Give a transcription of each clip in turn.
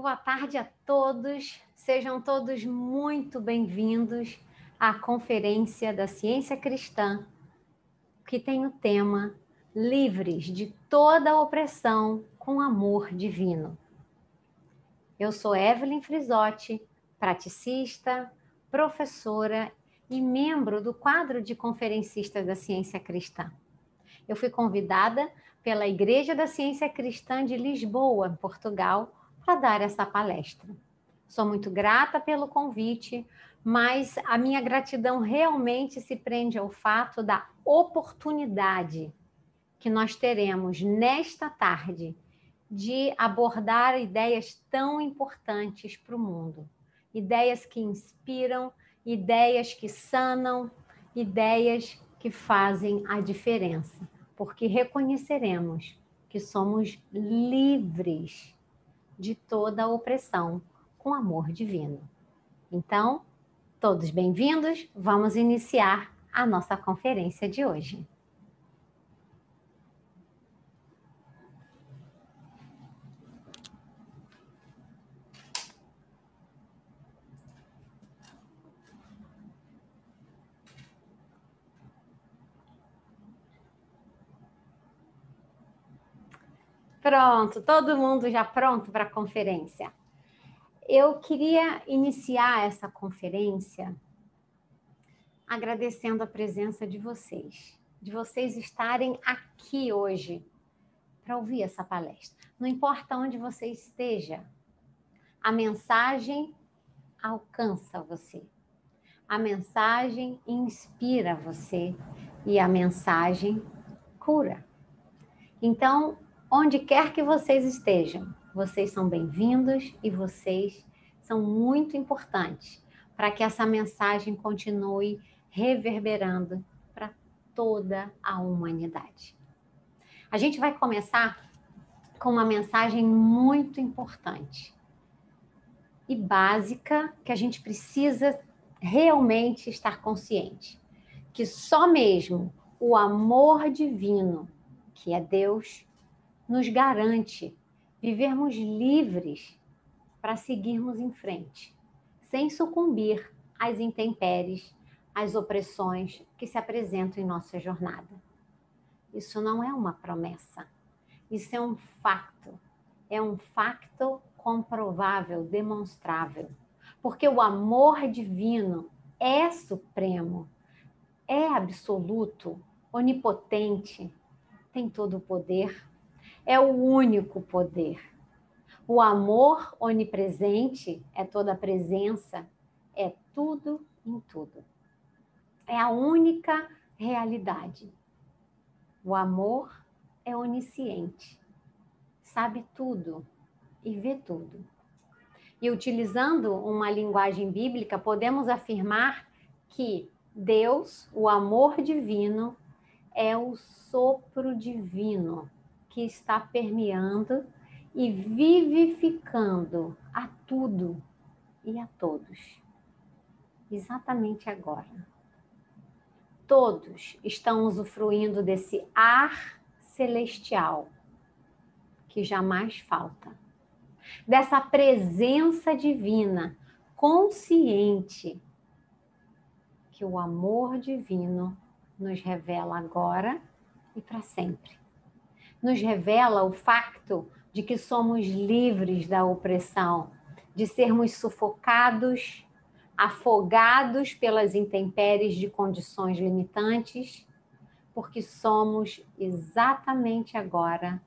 Boa tarde a todos, sejam todos muito bem-vindos à Conferência da Ciência Cristã, que tem o tema Livres de toda opressão com amor divino. Eu sou Evelyn Frisotti, praticista, professora e membro do quadro de conferencistas da Ciência Cristã. Eu fui convidada pela Igreja da Ciência Cristã de Lisboa, Portugal, para dar essa palestra. Sou muito grata pelo convite, mas a minha gratidão realmente se prende ao fato da oportunidade que nós teremos nesta tarde de abordar ideias tão importantes para o mundo. Ideias que inspiram, ideias que sanam, ideias que fazem a diferença, porque reconheceremos que somos livres de toda a opressão com amor divino. Então, todos bem-vindos, vamos iniciar a nossa conferência de hoje. Pronto, todo mundo já pronto para a conferência. Eu queria iniciar essa conferência agradecendo a presença de vocês estarem aqui hoje para ouvir essa palestra. Não importa onde você esteja, a mensagem alcança você. A mensagem inspira você e a mensagem cura. Então, onde quer que vocês estejam, vocês são bem-vindos e vocês são muito importantes para que essa mensagem continue reverberando para toda a humanidade. A gente vai começar com uma mensagem muito importante e básica que a gente precisa realmente estar consciente, que só mesmo o amor divino, que é Deus, nos garante vivermos livres para seguirmos em frente, sem sucumbir às intempéries, às opressões que se apresentam em nossa jornada. Isso não é uma promessa, isso é um facto comprovável, demonstrável, porque o amor divino é supremo, é absoluto, onipotente, tem todo o poder, é o único poder. O amor onipresente é toda a presença, é tudo em tudo. É a única realidade. O amor é onisciente, sabe tudo e vê tudo. E utilizando uma linguagem bíblica, podemos afirmar que Deus, o amor divino, é o sopro divino que está permeando e vivificando a tudo e a todos. Exatamente agora. Todos estão usufruindo desse ar celestial que jamais falta. Dessa presença divina, consciente, que o amor divino nos revela agora e para sempre. Nos revela o facto de que somos livres da opressão, de sermos sufocados, afogados pelas intempéries de condições limitantes, porque somos exatamente agora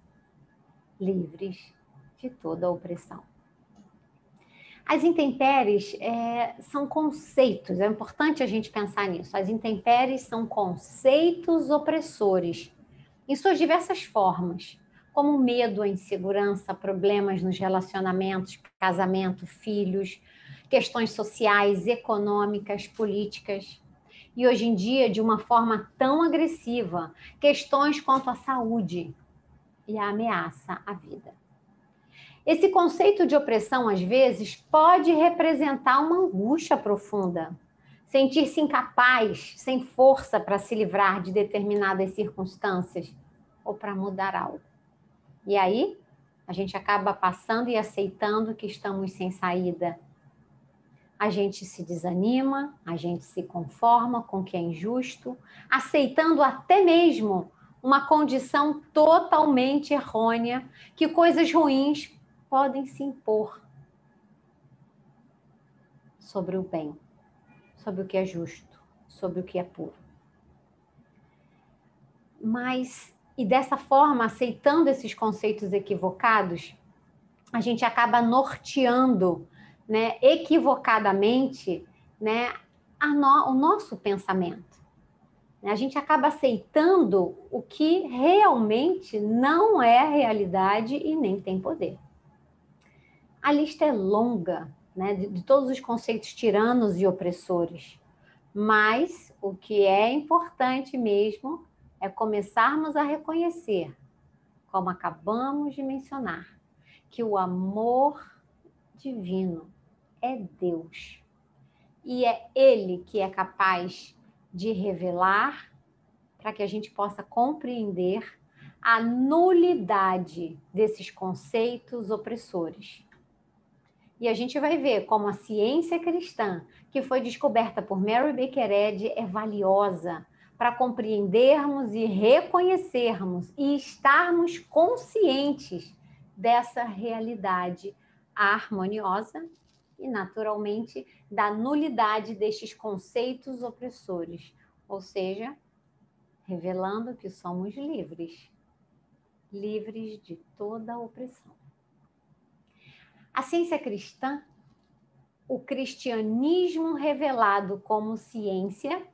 livres de toda a opressão. As intempéries são conceitos, é importante a gente pensar nisso. As intempéries são conceitos opressores, em suas diversas formas, como medo, a insegurança, problemas nos relacionamentos, casamento, filhos, questões sociais, econômicas, políticas. E hoje em dia, de uma forma tão agressiva, questões quanto à saúde e a ameaça à vida. Esse conceito de opressão, às vezes, pode representar uma angústia profunda, sentir-se incapaz, sem força para se livrar de determinadas circunstâncias ou para mudar algo. E aí, a gente acaba passando e aceitando que estamos sem saída. A gente se desanima, a gente se conforma com o que é injusto, aceitando até mesmo uma condição totalmente errônea, que coisas ruins podem se impor sobre o bem, sobre o que é justo, sobre o que é puro. Mas, e dessa forma, aceitando esses conceitos equivocados, a gente acaba norteando, né, equivocadamente, né, o nosso pensamento. A gente acaba aceitando o que realmente não é realidade e nem tem poder. A lista é longa, né, de todos os conceitos tiranos e opressores, mas o que é importante mesmo é começarmos a reconhecer, como acabamos de mencionar, que o amor divino é Deus. E é Ele que é capaz de revelar, para que a gente possa compreender a nulidade desses conceitos opressores. E a gente vai ver como a ciência cristã, que foi descoberta por Mary Baker Eddy, é valiosa para compreendermos e reconhecermos e estarmos conscientes dessa realidade harmoniosa e, naturalmente, da nulidade destes conceitos opressores, ou seja, revelando que somos livres, livres de toda a opressão. A ciência cristã, o cristianismo revelado como ciência,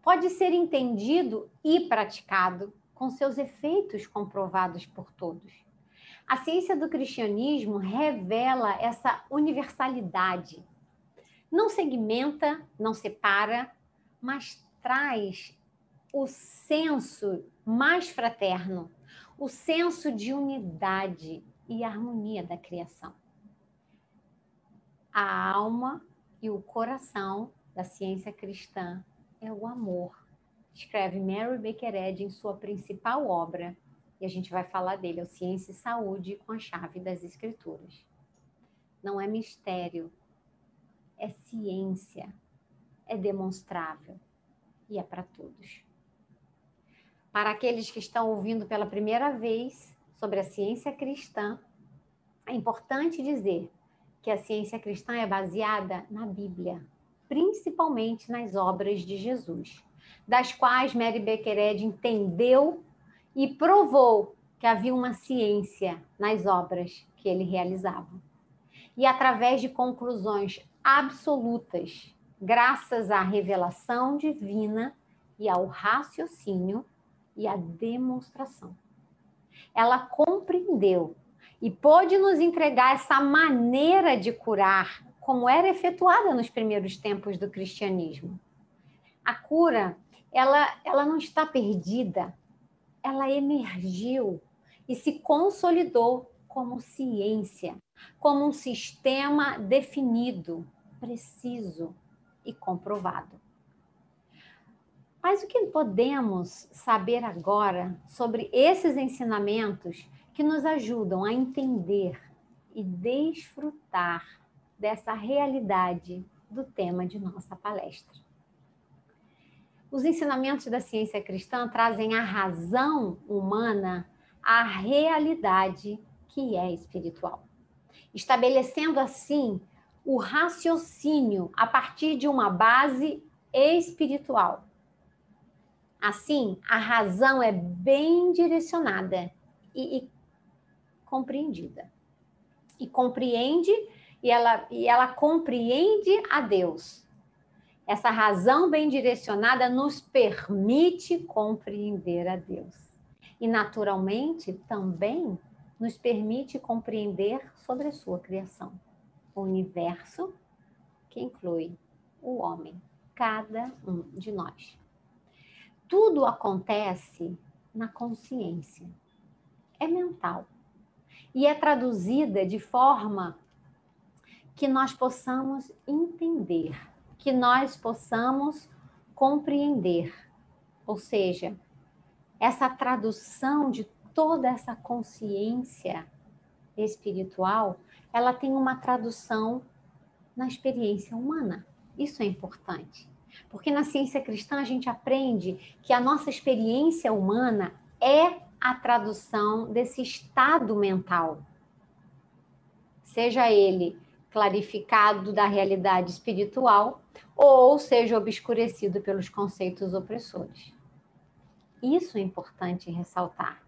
pode ser entendido e praticado com seus efeitos comprovados por todos. A ciência do cristianismo revela essa universalidade. Não segmenta, não separa, mas traz o senso mais fraterno, o senso de unidade e harmonia da criação. A alma e o coração da ciência cristã é o amor, escreve Mary Baker Eddy em sua principal obra, e a gente vai falar dele, é o Ciência e Saúde com a Chave das Escrituras. Não é mistério, é ciência, é demonstrável e é para todos. Para aqueles que estão ouvindo pela primeira vez sobre a ciência cristã, é importante dizer que a ciência cristã é baseada na Bíblia, principalmente nas obras de Jesus, das quais Mary Baker Eddy entendeu e provou que havia uma ciência nas obras que ele realizava. E através de conclusões absolutas, graças à revelação divina e ao raciocínio e à demonstração. Ela compreendeu e pôde nos entregar essa maneira de curar, como era efetuada nos primeiros tempos do cristianismo. A cura, ela não está perdida, ela emergiu e se consolidou como ciência, como um sistema definido, preciso e comprovado. Mas o que podemos saber agora sobre esses ensinamentos que nos ajudam a entender e desfrutar dessa realidade do tema de nossa palestra? Os ensinamentos da ciência cristã trazem a razão humana à realidade que é espiritual, estabelecendo assim o raciocínio a partir de uma base espiritual. Assim, a razão é bem direcionada e compreendida. E compreende, e ela compreende a Deus. Essa razão bem direcionada nos permite compreender a Deus. E, naturalmente, também nos permite compreender sobre a sua criação. O universo, que inclui o homem, cada um de nós. Tudo acontece na consciência. É mental. E é traduzida de forma que nós possamos entender, que nós possamos compreender. Ou seja, essa tradução de toda essa consciência espiritual, ela tem uma tradução na experiência humana. Isso é importante. Porque na ciência cristã a gente aprende que a nossa experiência humana é a tradução desse estado mental. Seja ele clarificado da realidade espiritual ou seja obscurecido pelos conceitos opressores. Isso é importante ressaltar.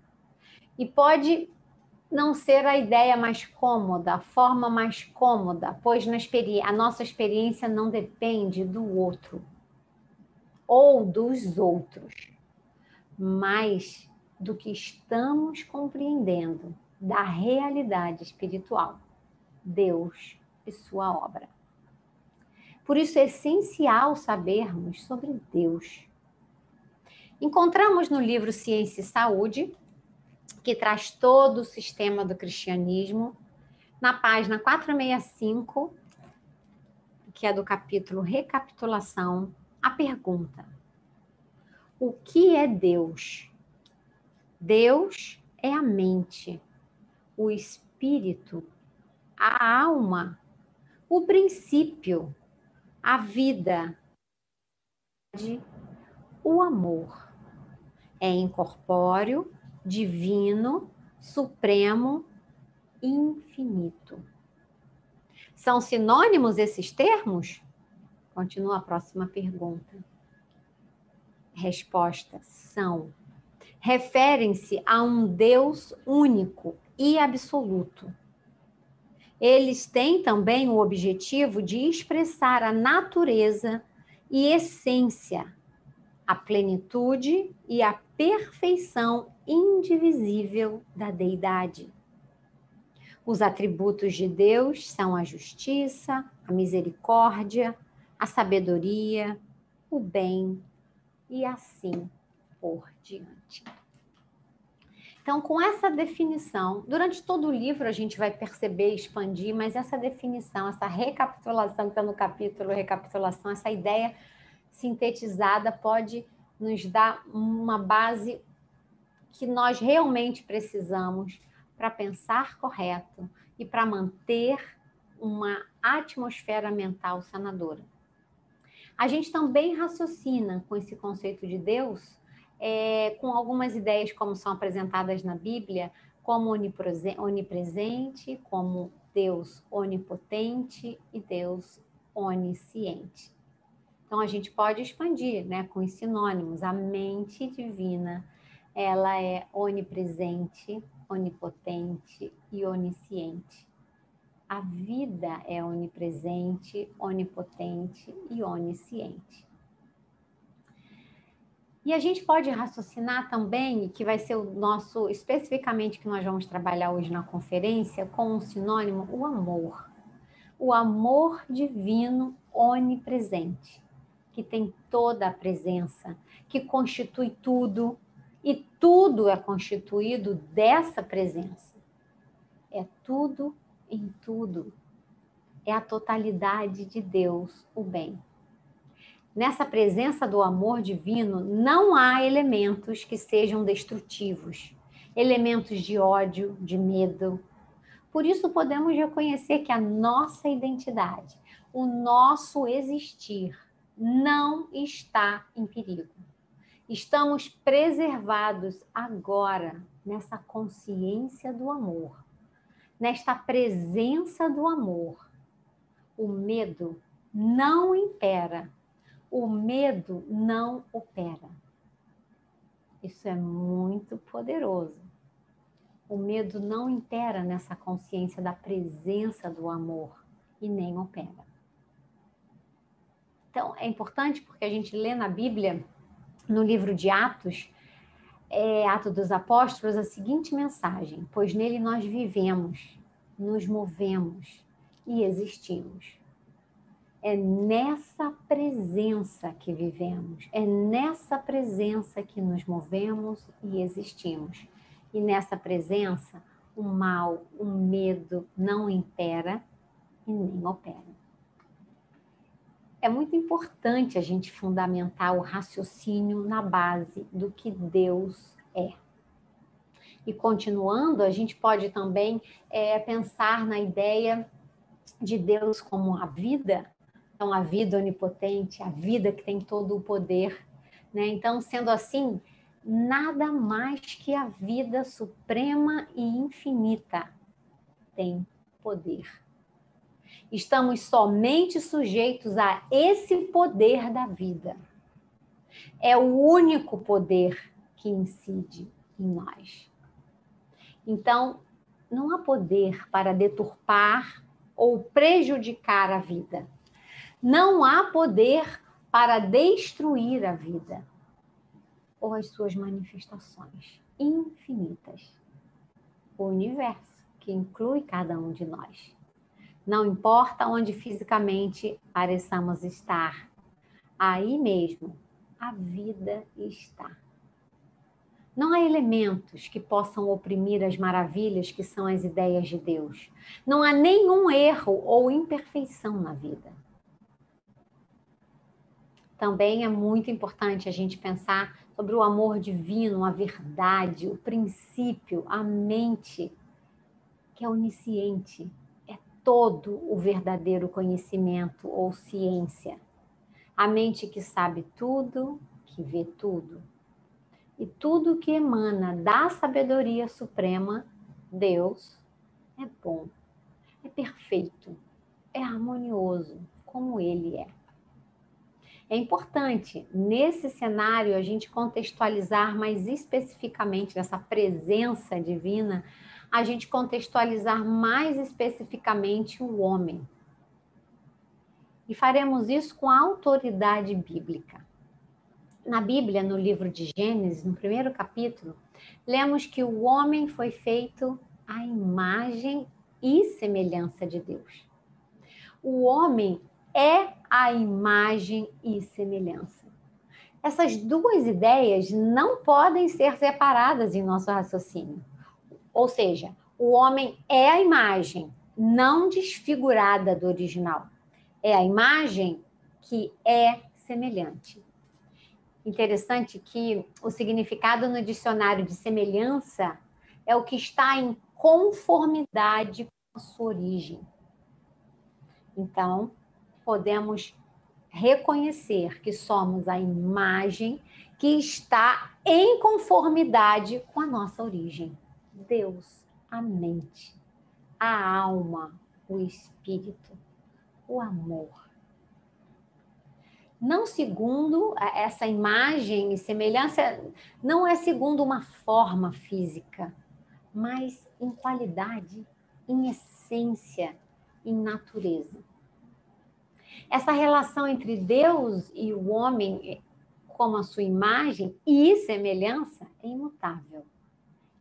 E pode não ser a ideia mais cômoda, a forma mais cômoda, pois a nossa experiência não depende do outro ou dos outros, mas do que estamos compreendendo da realidade espiritual, Deus e sua obra. Por isso é essencial sabermos sobre Deus. Encontramos no livro Ciência e Saúde, que traz todo o sistema do cristianismo, na página 465, que é do capítulo Recapitulação, a pergunta: o que é Deus? Deus é a mente, o espírito, a alma, o princípio, a vida, o amor. É incorpóreo, divino, supremo, infinito. São sinônimos esses termos? Continua a próxima pergunta. Resposta: são. Referem-se a um Deus único e absoluto. Eles têm também o objetivo de expressar a natureza e essência, a plenitude e a perfeição indivisível da deidade. Os atributos de Deus são a justiça, a misericórdia, a sabedoria, o bem e assim por diante. Então, com essa definição, durante todo o livro a gente vai perceber e expandir, mas essa definição, essa recapitulação que está no capítulo recapitulação, essa ideia sintetizada pode nos dar uma base que nós realmente precisamos para pensar correto e para manter uma atmosfera mental sanadora. A gente também raciocina com esse conceito de Deus, com algumas ideias como são apresentadas na Bíblia, como onipresente, como Deus onipotente e Deus onisciente. Então, a gente pode expandir, né, com os sinônimos. A mente divina, ela é onipresente, onipotente e onisciente. A vida é onipresente, onipotente e onisciente. E a gente pode raciocinar também, que vai ser o nosso, especificamente que nós vamos trabalhar hoje na conferência, com um sinônimo, o amor. O amor divino onipresente, que tem toda a presença, que constitui tudo, e tudo é constituído dessa presença. É tudo em tudo. É a totalidade de Deus, o bem. Nessa presença do amor divino, não há elementos que sejam destrutivos, elementos de ódio, de medo. Por isso podemos reconhecer que a nossa identidade, o nosso existir, não está em perigo. Estamos preservados agora nessa consciência do amor, nesta presença do amor. O medo não impera, o medo não opera. Isso é muito poderoso. O medo não impera nessa consciência da presença do amor e nem opera. Então, é importante porque a gente lê na Bíblia, no livro de Atos, Atos dos Apóstolos, a seguinte mensagem: pois nele nós vivemos, nos movemos e existimos. É nessa presença que vivemos, é nessa presença que nos movemos e existimos. E nessa presença, o mal, o medo não impera e nem opera. É muito importante a gente fundamentar o raciocínio na base do que Deus é. E continuando, a gente pode também pensar na ideia de Deus como a vida, então a vida onipotente, a vida que tem todo o poder, né? Então, sendo assim, nada mais que a vida suprema e infinita tem poder. Estamos somente sujeitos a esse poder da vida. É o único poder que incide em nós. Então, não há poder para deturpar ou prejudicar a vida. Não há poder para destruir a vida ou as suas manifestações infinitas. O universo, que inclui cada um de nós. Não importa onde fisicamente pareçamos estar, aí mesmo a vida está. Não há elementos que possam oprimir as maravilhas que são as ideias de Deus. Não há nenhum erro ou imperfeição na vida. Também é muito importante a gente pensar sobre o amor divino, a verdade, o princípio, a mente, que é onisciente, é todo o verdadeiro conhecimento ou ciência. A mente que sabe tudo, que vê tudo. E tudo que emana da sabedoria suprema, Deus, é bom, é perfeito, é harmonioso, como Ele é. É importante, nesse cenário, a gente contextualizar mais especificamente essa presença divina, a gente contextualizar mais especificamente o homem. E faremos isso com a autoridade bíblica. Na Bíblia, no livro de Gênesis, no primeiro capítulo, lemos que o homem foi feito à imagem e semelhança de Deus. O homem é a imagem e semelhança. Essas duas ideias não podem ser separadas em nosso raciocínio. Ou seja, o homem é a imagem não desfigurada do original. É a imagem que é semelhante. Interessante que o significado no dicionário de semelhança é o que está em conformidade com a sua origem. Então, podemos reconhecer que somos a imagem que está em conformidade com a nossa origem. Deus, a mente, a alma, o espírito, o amor. Não segundo essa imagem e semelhança, não é segundo uma forma física, mas em qualidade, em essência, em natureza. Essa relação entre Deus e o homem, como a sua imagem e semelhança, é imutável,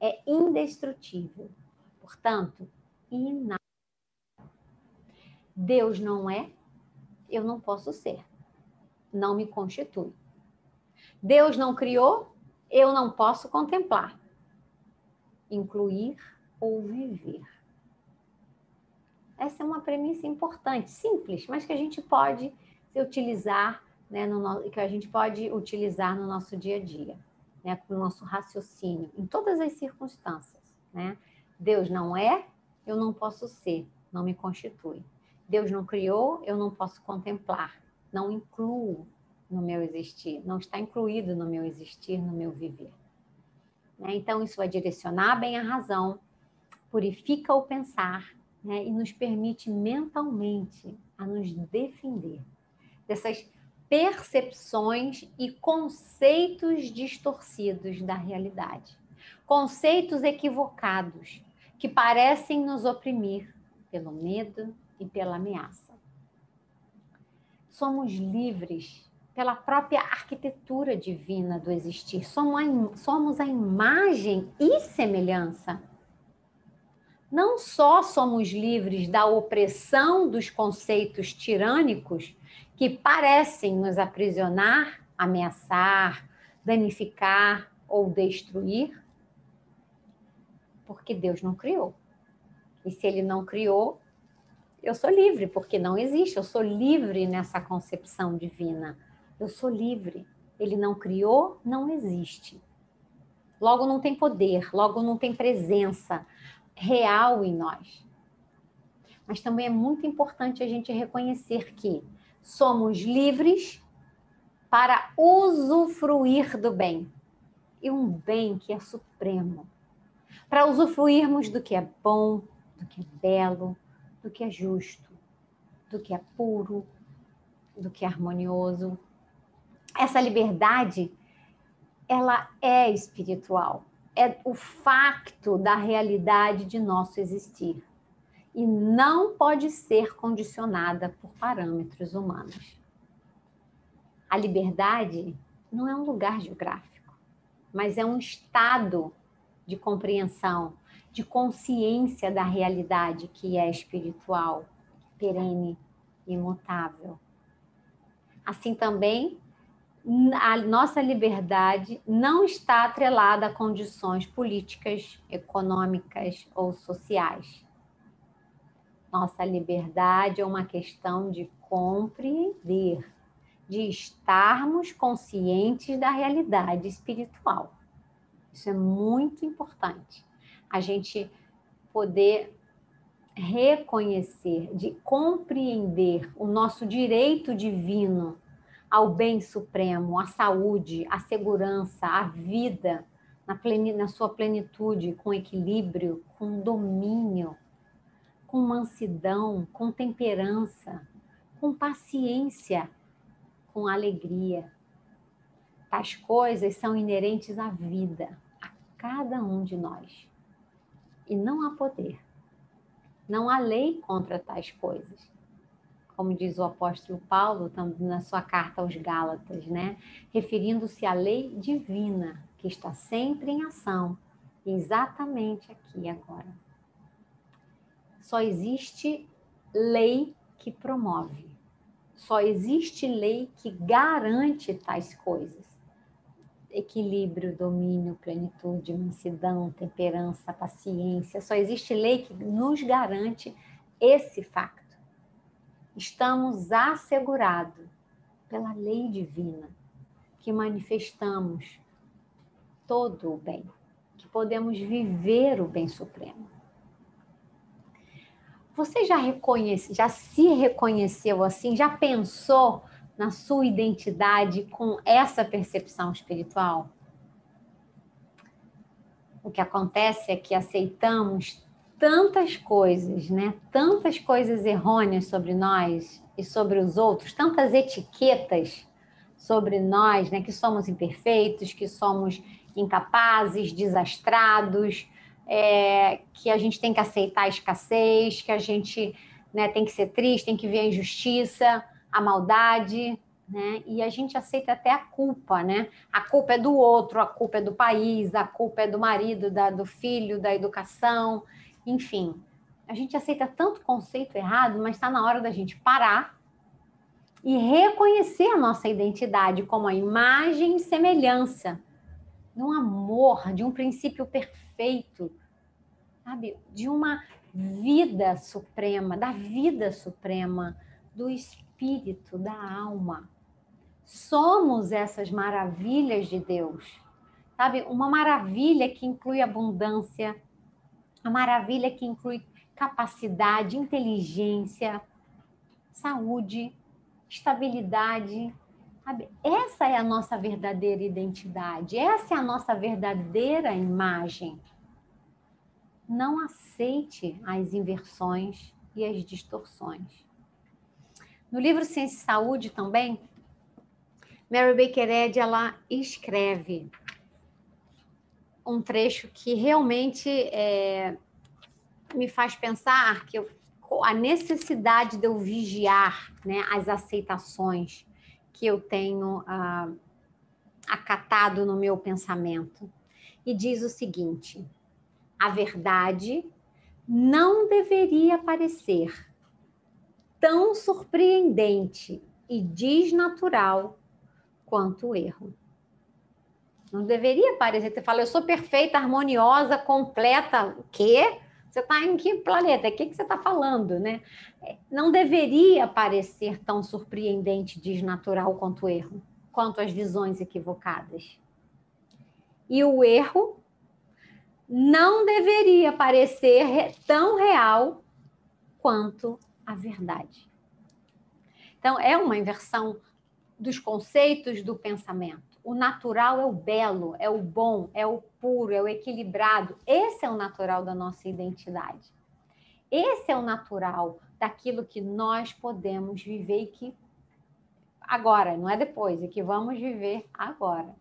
é indestrutível, portanto, inável. Deus não é, eu não posso ser, não me constitui. Deus não criou, eu não posso contemplar, incluir ou viver. Essa é uma premissa importante, simples, mas que a gente pode utilizar, né, que a gente pode utilizar no nosso dia a dia, né, com o nosso raciocínio, em todas as circunstâncias. Né? Deus não é, eu não posso ser, não me constitui. Deus não criou, eu não posso contemplar, não incluo no meu existir, não está incluído no meu existir, no meu viver. Né? Então, isso vai direcionar bem a razão, purifica o pensar, né, e nos permite mentalmente a nos defender dessas percepções e conceitos distorcidos da realidade. Conceitos equivocados que parecem nos oprimir pelo medo e pela ameaça. Somos livres pela própria arquitetura divina do existir. Somos a imagem e semelhança. Não só somos livres da opressão dos conceitos tirânicos que parecem nos aprisionar, ameaçar, danificar ou destruir, porque Deus não criou. E se Ele não criou, eu sou livre, porque não existe. Eu sou livre nessa concepção divina. Eu sou livre. Ele não criou, não existe. logo não tem poder, logo não tem presença real em nós. Mas também é muito importante a gente reconhecer que somos livres para usufruir do bem. E um bem que é supremo. Para usufruirmos do que é bom, do que é belo, do que é justo, do que é puro, do que é harmonioso. Essa liberdade, ela é espiritual. É o facto da realidade de nosso existir. E não pode ser condicionada por parâmetros humanos. A liberdade não é um lugar geográfico, mas é um estado de compreensão, de consciência da realidade que é espiritual, perene, imutável. Assim também, a nossa liberdade não está atrelada a condições políticas, econômicas ou sociais. Nossa liberdade é uma questão de compreender, de estarmos conscientes da realidade espiritual. Isso é muito importante. A gente poder reconhecer, de compreender o nosso direito divino ao bem supremo, à saúde, à segurança, à vida, na sua plenitude, com equilíbrio, com domínio, com mansidão, com temperança, com paciência, com alegria. Tais coisas são inerentes à vida, a cada um de nós. E não há poder, não há lei contra tais coisas. Como diz o apóstolo Paulo na sua carta aos Gálatas, né? Referindo-se à lei divina, que está sempre em ação, exatamente aqui e agora. Só existe lei que promove. Só existe lei que garante tais coisas. Equilíbrio, domínio, plenitude, mansidão, temperança, paciência. Só existe lei que nos garante esse facto. Estamos assegurados pela lei divina que manifestamos todo o bem, que podemos viver o bem supremo. Você já se reconheceu assim? Já pensou na sua identidade com essa percepção espiritual? O que acontece é que aceitamos tantas coisas, né? Tantas coisas errôneas sobre nós e sobre os outros, tantas etiquetas sobre nós, né? Que somos imperfeitos, que somos incapazes, desastrados, que a gente tem que aceitar a escassez, que a gente, né, tem que ser triste, tem que ver a injustiça, a maldade, né? E a gente aceita até a culpa, né? A culpa é do outro, a culpa é do país, a culpa é do marido, do filho, da educação, enfim. A gente aceita tanto conceito errado, mas está na hora da gente parar e reconhecer a nossa identidade como a imagem e semelhança de um amor, de um princípio perfeito, sabe? De uma vida suprema, da vida suprema, do espírito, da alma. Somos essas maravilhas de Deus, sabe? Uma maravilha que inclui abundância, uma maravilha que inclui capacidade, inteligência, saúde, estabilidade, sabe? Essa é a nossa verdadeira identidade, essa é a nossa verdadeira imagem. Não aceite as inversões e as distorções. No livro Ciência e Saúde também, Mary Baker Eddy, ela escreve um trecho que realmente me faz pensar que a necessidade de eu vigiar, né, as aceitações que eu tenho acatado no meu pensamento. E diz o seguinte: a verdade não deveria parecer tão surpreendente e desnatural quanto o erro. Não deveria parecer. Você fala, eu sou perfeita, harmoniosa, completa. O quê? Você está em que planeta? O que você está falando, né? Não deveria parecer tão surpreendente, desnatural quanto o erro, quanto as visões equivocadas. E o erro não deveria parecer tão real quanto a verdade. Então, é uma inversão dos conceitos do pensamento. O natural é o belo, é o bom, é o puro, é o equilibrado. Esse é o natural da nossa identidade. Esse é o natural daquilo que nós podemos viver e que agora, não é depois, é que vamos viver agora.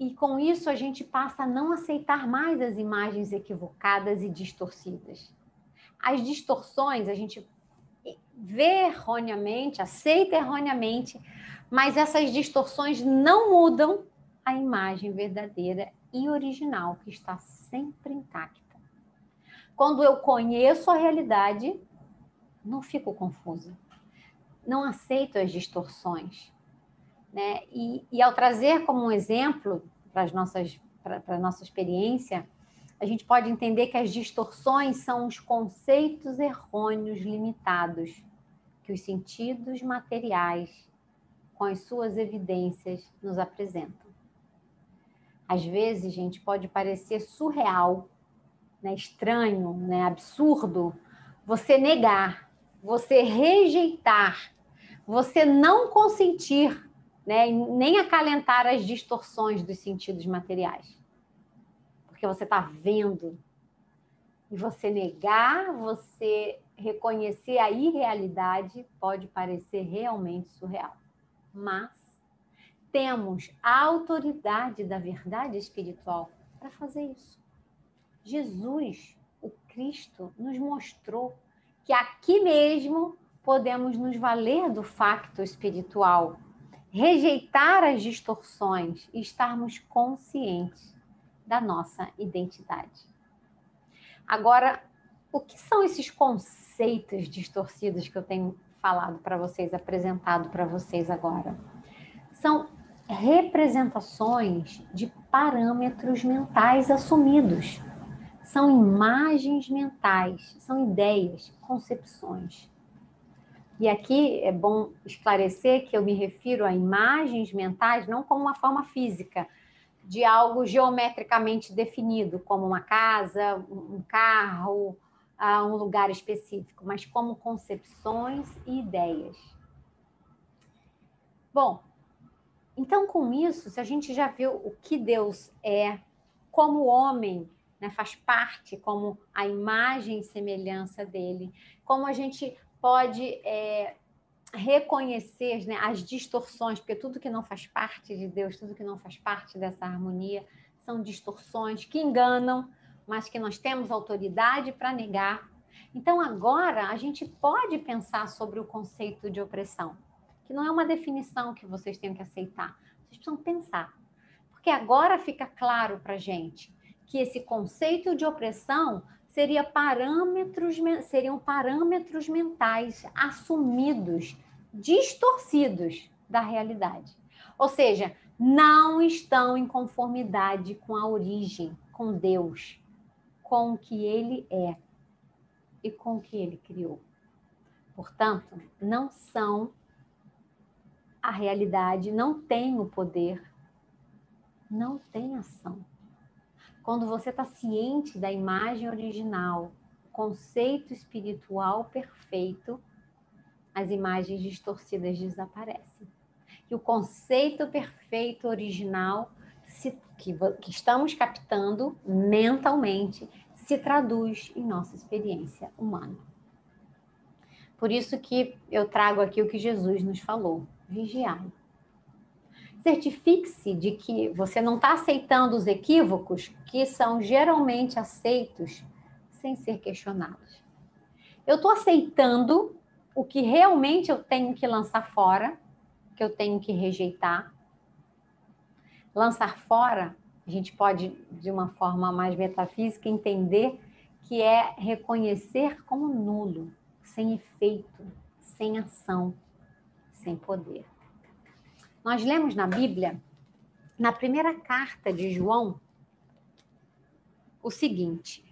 E com isso a gente passa a não aceitar mais as imagens equivocadas e distorcidas. As distorções a gente vê erroneamente, aceita erroneamente, mas essas distorções não mudam a imagem verdadeira e original, que está sempre intacta. Quando eu conheço a realidade, não fico confusa. Não aceito as distorções. Né? E ao trazer como um exemplo para a nossa experiência, a gente pode entender que as distorções são os conceitos errôneos limitados que os sentidos materiais, com as suas evidências, nos apresentam. Às vezes, gente, pode parecer surreal, né, estranho, né, absurdo, você negar, você rejeitar, você não consentir, né, nem acalentar as distorções dos sentidos materiais. Porque você está vendo. E você negar, você reconhecer a irrealidade pode parecer realmente surreal. Mas temos a autoridade da verdade espiritual para fazer isso. Jesus, o Cristo, nos mostrou que aqui mesmo podemos nos valer do facto espiritual, rejeitar as distorções e estarmos conscientes da nossa identidade. Agora, o que são esses conceitos distorcidos que eu tenho falado para vocês, apresentado para vocês agora? São representações de parâmetros mentais assumidos. São imagens mentais, são ideias, concepções. E aqui é bom esclarecer que eu me refiro a imagens mentais não como uma forma física, de algo geometricamente definido, como uma casa, um carro, um lugar específico, mas como concepções e ideias. Bom, então com isso, se a gente já viu o que Deus é, como o homem, né, faz parte, como a imagem e semelhança dele, como a gente pode reconhecer, né, as distorções, porque tudo que não faz parte de Deus, tudo que não faz parte dessa harmonia, são distorções que enganam, mas que nós temos autoridade para negar. Então, agora, a gente pode pensar sobre o conceito de opressão, que não é uma definição que vocês têm que aceitar. Vocês precisam pensar. Porque agora fica claro para a gente que esse conceito de opressão seriam parâmetros mentais assumidos, distorcidos da realidade. Ou seja, não estão em conformidade com a origem, com Deus, com o que Ele é e com o que Ele criou. Portanto, não são a realidade, não tem o poder, não tem ação. Quando você está ciente da imagem original, conceito espiritual perfeito, as imagens distorcidas desaparecem. E o conceito perfeito original que estamos captando mentalmente se traduz em nossa experiência humana. Por isso que eu trago aqui o que Jesus nos falou: vigiai. Certifique-se de que você não está aceitando os equívocos que são geralmente aceitos sem ser questionados. Eu estou aceitando o que realmente eu tenho que lançar fora, que eu tenho que rejeitar. Lançar fora, a gente pode, de uma forma mais metafísica, entender que é reconhecer como nulo, sem efeito, sem ação, sem poder. Nós lemos na Bíblia, na primeira carta de João, o seguinte: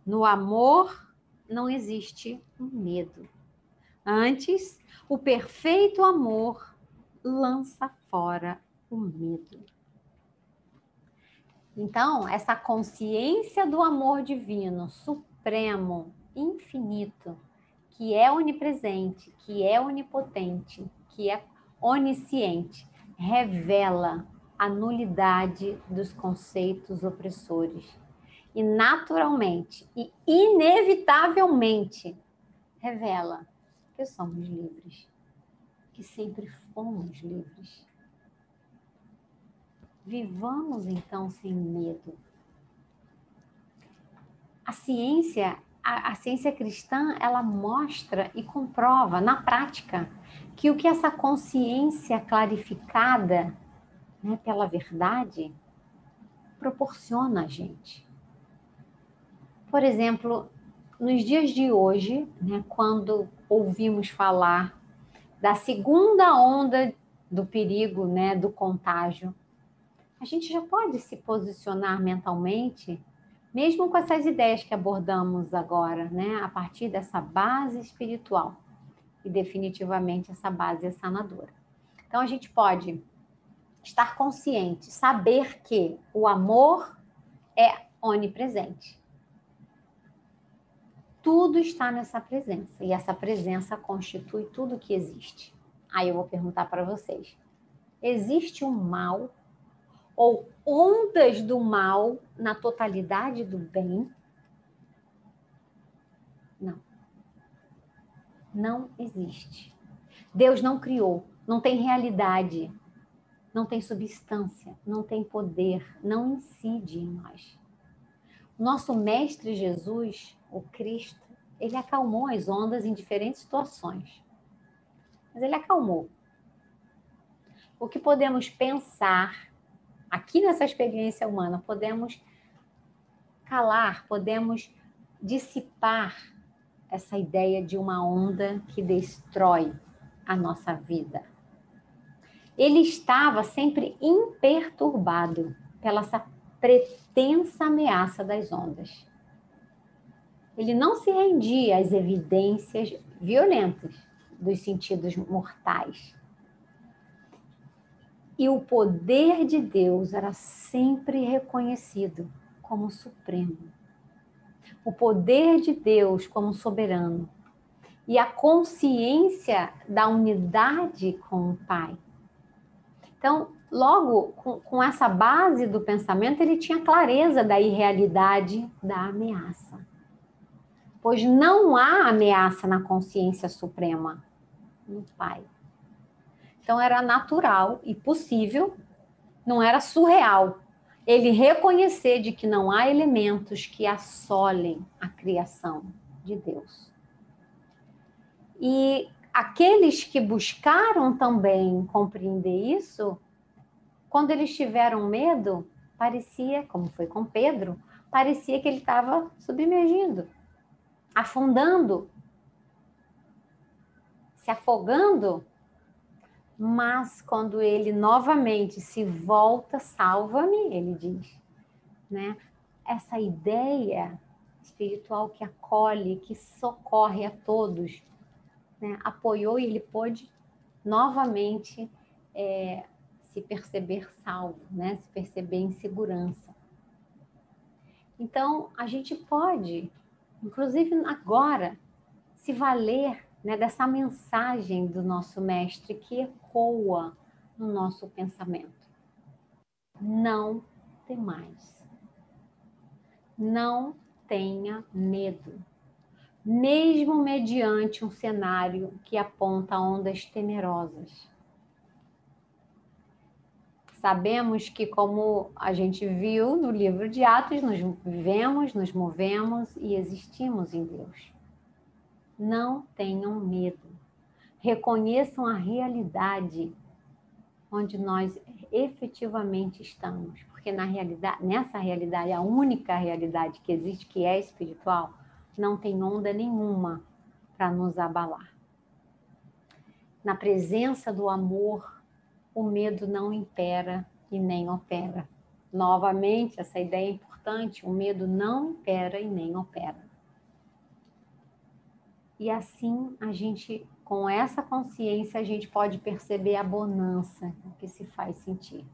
no amor não existe medo. Antes, o perfeito amor lança fora o medo. Então, essa consciência do amor divino, supremo, infinito, que é onipresente, que é onipotente, que é onisciente, revela a nulidade dos conceitos opressores. E naturalmente e inevitavelmente revela que somos livres, que sempre fomos livres. Vivamos então sem medo. A ciência cristã, ela mostra e comprova na prática que o que essa consciência clarificada, né, pela verdade proporciona a gente. Por exemplo, nos dias de hoje, né, quando ouvimos falar da segunda onda do perigo, né, do contágio, a gente já pode se posicionar mentalmente, mesmo com essas ideias que abordamos agora, né, a partir dessa base espiritual. E definitivamente essa base é sanadora. Então a gente pode estar consciente, saber que o amor é onipresente. Tudo está nessa presença, e essa presença constitui tudo que existe. Aí eu vou perguntar para vocês: existe um mal ou ondas do mal na totalidade do bem? Não. Não existe. Deus não criou, não tem realidade, não tem substância, não tem poder, não incide em nós. Nosso Mestre Jesus, o Cristo, ele acalmou as ondas em diferentes situações. Mas ele acalmou. O que podemos pensar aqui nessa experiência humana, podemos calar, podemos dissipar essa ideia de uma onda que destrói a nossa vida. Ele estava sempre imperturbado pela essa pretensa ameaça das ondas. Ele não se rendia às evidências violentas dos sentidos mortais. E o poder de Deus era sempre reconhecido como supremo. O poder de Deus como soberano. E a consciência da unidade com o Pai. Então, logo, com essa base do pensamento, ele tinha clareza da irrealidade da ameaça. Pois não há ameaça na consciência suprema, no Pai. Então, era natural e possível, não era surreal, ele reconhecer de que não há elementos que assolem a criação de Deus. E aqueles que buscaram também compreender isso, quando eles tiveram medo, parecia, como foi com Pedro, parecia que ele estava submergindo, afundando, se afogando. Mas quando ele novamente se volta, salva-me, ele diz, né? Essa ideia espiritual que acolhe, que socorre a todos, né? Apoiou e ele pôde novamente se perceber salvo, né? Se perceber em segurança. Então, a gente pode, inclusive agora, se valer, né, dessa mensagem do nosso mestre que ecoa no nosso pensamento. Não temais. Não tenha medo. Mesmo mediante um cenário que aponta ondas temerosas. Sabemos que, como a gente viu no livro de Atos, nós vivemos, nos movemos e existimos em Deus. Não tenham medo. Reconheçam a realidade onde nós efetivamente estamos. Porque nessa realidade, a única realidade que existe, que é espiritual, não tem onda nenhuma para nos abalar. Na presença do amor, o medo não impera e nem opera. Novamente, essa ideia é importante, o medo não impera e nem opera. E assim, a gente, com essa consciência, a gente pode perceber a bonança que se faz sentir.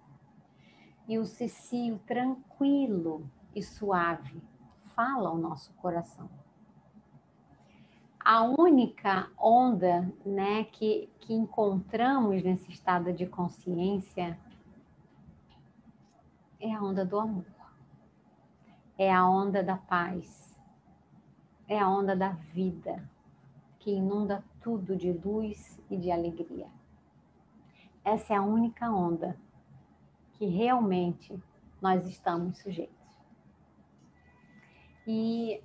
e o cicio tranquilo e suave fala ao nosso coração. A única onda, né, que encontramos nesse estado de consciência é a onda do amor, é a onda da paz, é a onda da vida, que inunda tudo de luz e de alegria. Essa é a única onda que realmente nós estamos sujeitos. E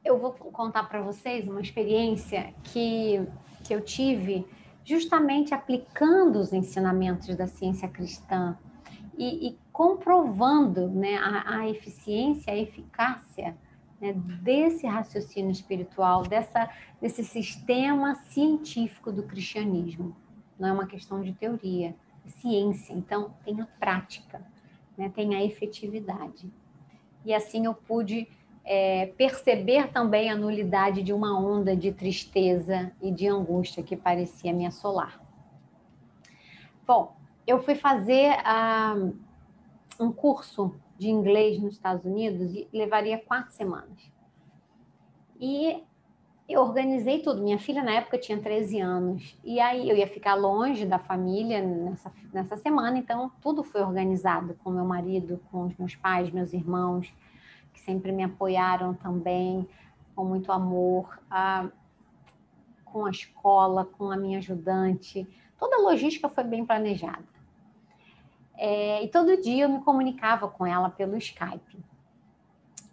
eu vou contar para vocês uma experiência que eu tive justamente aplicando os ensinamentos da ciência cristã e comprovando, né, a eficiência, a eficácia, né, desse raciocínio espiritual, desse sistema científico do cristianismo. Não é uma questão de teoria, é ciência. Então, tem a prática, né, tem a efetividade. E assim eu pude perceber também a nulidade de uma onda de tristeza e de angústia que parecia me assolar. Bom, eu fui fazer um curso de inglês nos Estados Unidos e levaria 4 semanas. E eu organizei tudo. Minha filha, na época, tinha 13 anos. E aí eu ia ficar longe da família nessa semana, então tudo foi organizado com meu marido, com os meus pais, meus irmãos, que sempre me apoiaram também, com muito amor, com a escola, com a minha ajudante. Toda a logística foi bem planejada. E todo dia eu me comunicava com ela pelo Skype.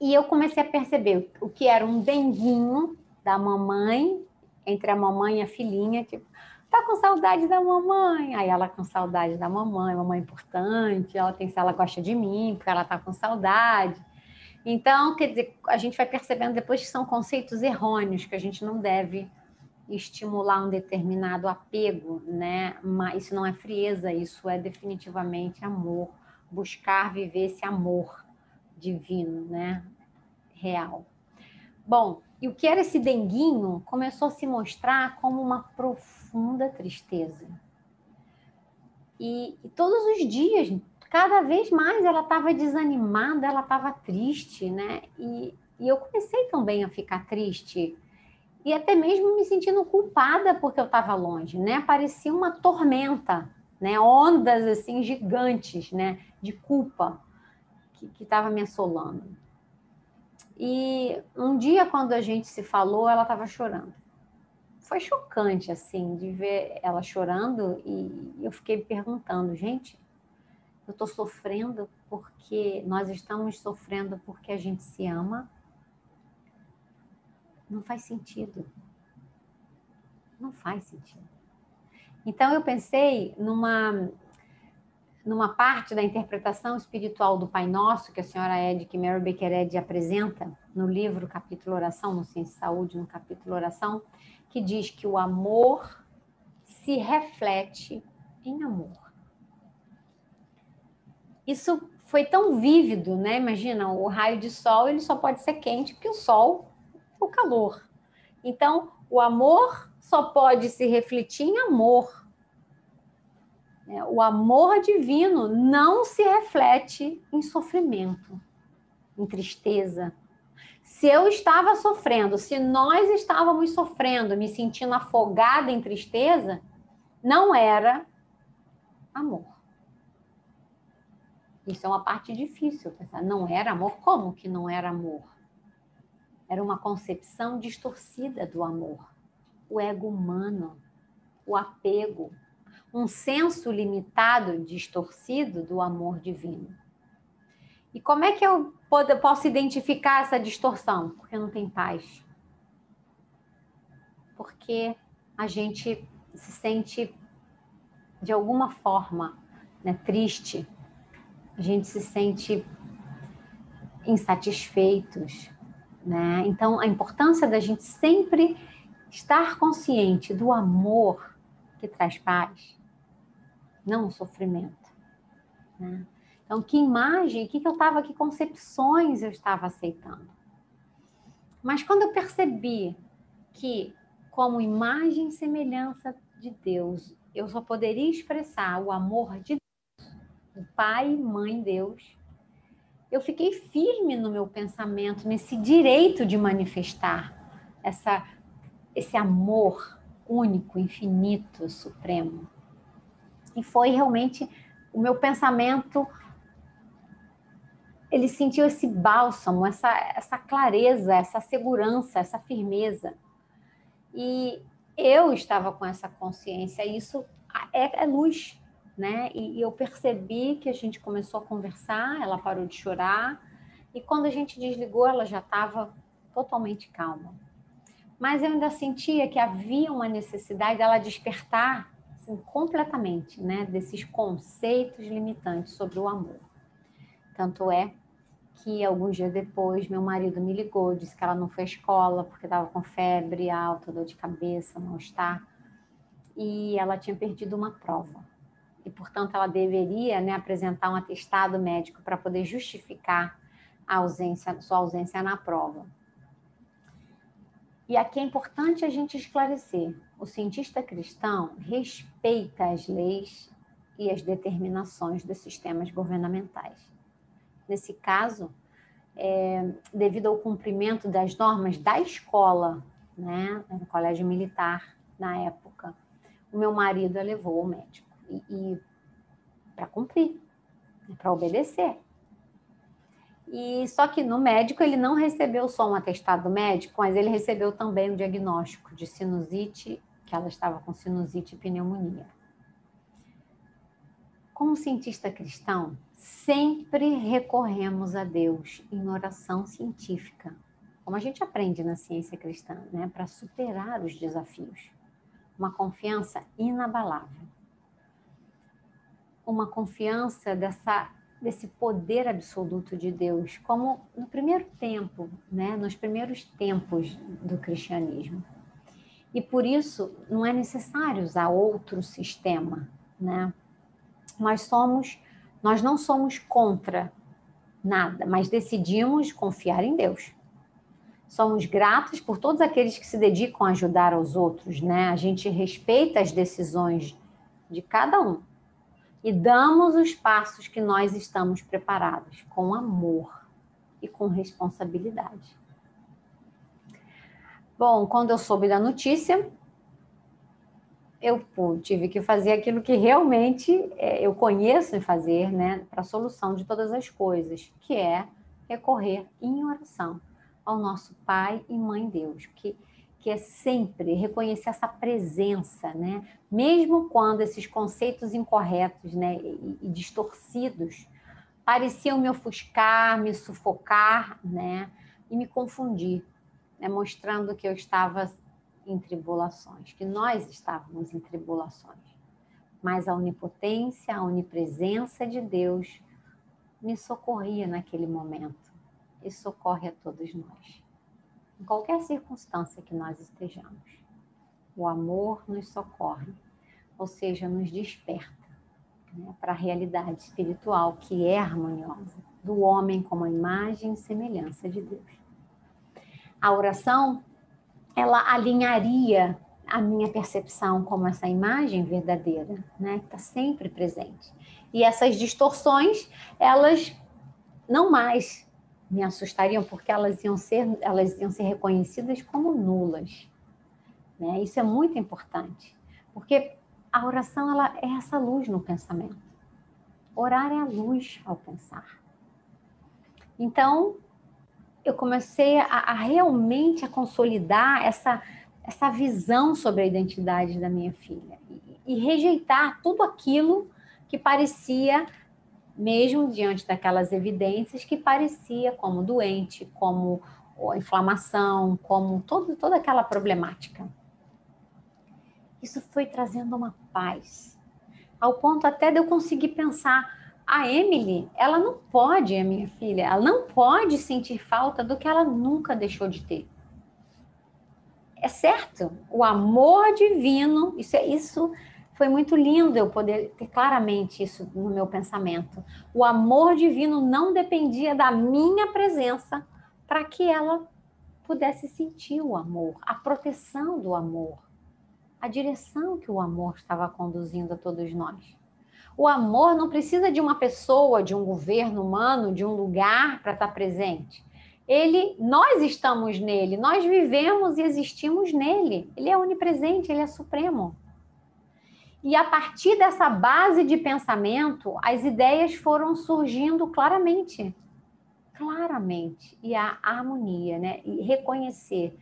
E eu comecei a perceber o que era um denguinho da mamãe, entre a mamãe e a filhinha, tipo, tá com saudade da mamãe. Aí ela com saudade da mamãe é importante, ela gosta de mim, porque ela tá com saudade. Então, quer dizer, a gente vai percebendo depois que são conceitos errôneos, que a gente não deve estimular um determinado apego, né? Mas isso não é frieza, isso é definitivamente amor. Buscar viver esse amor divino, né? Real. Bom, e o que era esse denguinho começou a se mostrar como uma profunda tristeza. E todos os dias, cada vez mais ela estava desanimada, ela estava triste, né? E eu comecei também a ficar triste e até mesmo me sentindo culpada porque eu estava longe, né? Parecia uma tormenta, né? Ondas assim gigantes, né? De culpa que estava me assolando. E um dia, quando a gente se falou, ela estava chorando. Foi chocante, assim, de ver ela chorando e eu fiquei perguntando, gente, eu estou sofrendo porque nós estamos sofrendo porque a gente se ama? Não faz sentido. Não faz sentido. Então, eu pensei numa parte da interpretação espiritual do Pai Nosso, que a senhora que Mary Baker Eddy apresenta no livro Capítulo Oração, no Ciência e Saúde, no capítulo Oração, que diz que o amor se reflete em amor. Isso foi tão vívido, né? Imagina, o raio de sol, ele só pode ser quente porque o sol é o calor. Então, o amor só pode se refletir em amor. O amor divino não se reflete em sofrimento, em tristeza. Se eu estava sofrendo, se nós estávamos sofrendo, me sentindo afogada em tristeza, não era amor. Isso é uma parte difícil, pensar. Não era amor? Como que não era amor? Era uma concepção distorcida do amor. O ego humano, o apego, um senso limitado, distorcido do amor divino. E como é que eu posso identificar essa distorção? Porque não tem paz. Porque a gente se sente, de alguma forma, né, triste. A gente se sente insatisfeitos, né? Então, a importância da gente sempre estar consciente do amor que traz paz, não o sofrimento, né? Então, que imagem, que concepções eu estava aceitando? Mas quando eu percebi que, como imagem e semelhança de Deus, eu só poderia expressar o amor de Deus, do Pai e Mãe Deus, eu fiquei firme no meu pensamento, nesse direito de manifestar esse amor único, infinito, supremo. E foi realmente o meu pensamento, ele sentiu esse bálsamo, essa clareza, essa segurança, essa firmeza. E eu estava com essa consciência, isso é luz, né? E eu percebi que a gente começou a conversar, ela parou de chorar, e quando a gente desligou, ela já estava totalmente calma. Mas eu ainda sentia que havia uma necessidade dela despertar assim, completamente, né, desses conceitos limitantes sobre o amor. Tanto é que alguns dias depois meu marido me ligou, disse que ela não foi à escola porque estava com febre alta, dor de cabeça, mal-estar, e ela tinha perdido uma prova. E, portanto, ela deveria, né, apresentar um atestado médico para poder justificar sua ausência na prova. E aqui é importante a gente esclarecer: o cientista cristão respeita as leis e as determinações dos sistemas governamentais. Nesse caso, devido ao cumprimento das normas da escola, né, no colégio militar, na época, o meu marido a levou ao médico. E para cumprir, para obedecer. E só que no médico ele não recebeu só um atestado médico, mas ele recebeu também um diagnóstico de sinusite, que ela estava com sinusite e pneumonia. Como cientista cristão, sempre recorremos a Deus em oração científica, como a gente aprende na ciência cristã, né, para superar os desafios. Uma confiança inabalável. Uma confiança desse poder absoluto de Deus, como no primeiro tempo, né, nos primeiros tempos do cristianismo. E por isso não é necessário usar outro sistema, né? Nós não somos contra nada, mas decidimos confiar em Deus. Somos gratos por todos aqueles que se dedicam a ajudar aos outros, né? A gente respeita as decisões de cada um. E damos os passos que nós estamos preparados, com amor e com responsabilidade. Bom, quando eu soube da notícia, eu tive que fazer aquilo que realmente eu conheço em fazer, né, para a solução de todas as coisas, que é recorrer em oração ao nosso Pai e Mãe Deus, que é sempre reconhecer essa presença, né? Mesmo quando esses conceitos incorretos, né, e distorcidos pareciam me ofuscar, me sufocar, né, e me confundir, né, mostrando que eu estava em tribulações, que nós estávamos em tribulações. Mas a onipotência, a onipresença de Deus me socorria naquele momento e socorre a todos nós. Em qualquer circunstância que nós estejamos, o amor nos socorre, ou seja, nos desperta, né, para a realidade espiritual que é harmoniosa, do homem como a imagem e semelhança de Deus. A oração, ela alinharia a minha percepção como essa imagem verdadeira, né, que está sempre presente. E essas distorções, elas não mais me assustariam, porque elas iam ser reconhecidas como nulas, né? Isso é muito importante, porque a oração, ela é essa luz no pensamento. Orar é a luz ao pensar. Então, eu comecei a realmente a consolidar essa visão sobre a identidade da minha filha e rejeitar tudo aquilo que parecia, mesmo diante daquelas evidências, que parecia como doente, como inflamação, como toda aquela problemática. Isso foi trazendo uma paz, ao ponto até de eu conseguir pensar: a Emily, ela não pode, a minha filha, ela não pode sentir falta do que ela nunca deixou de ter. É certo, o amor divino, isso foi muito lindo eu poder ter claramente isso no meu pensamento. O amor divino não dependia da minha presença para que ela pudesse sentir o amor, a proteção do amor, a direção que o amor estava conduzindo a todos nós. O amor não precisa de uma pessoa, de um governo humano, de um lugar para estar presente. Nós estamos nele, nós vivemos e existimos nele. Ele é onipresente, ele é supremo. E a partir dessa base de pensamento, as ideias foram surgindo claramente. Claramente. E a harmonia, né? E reconhecer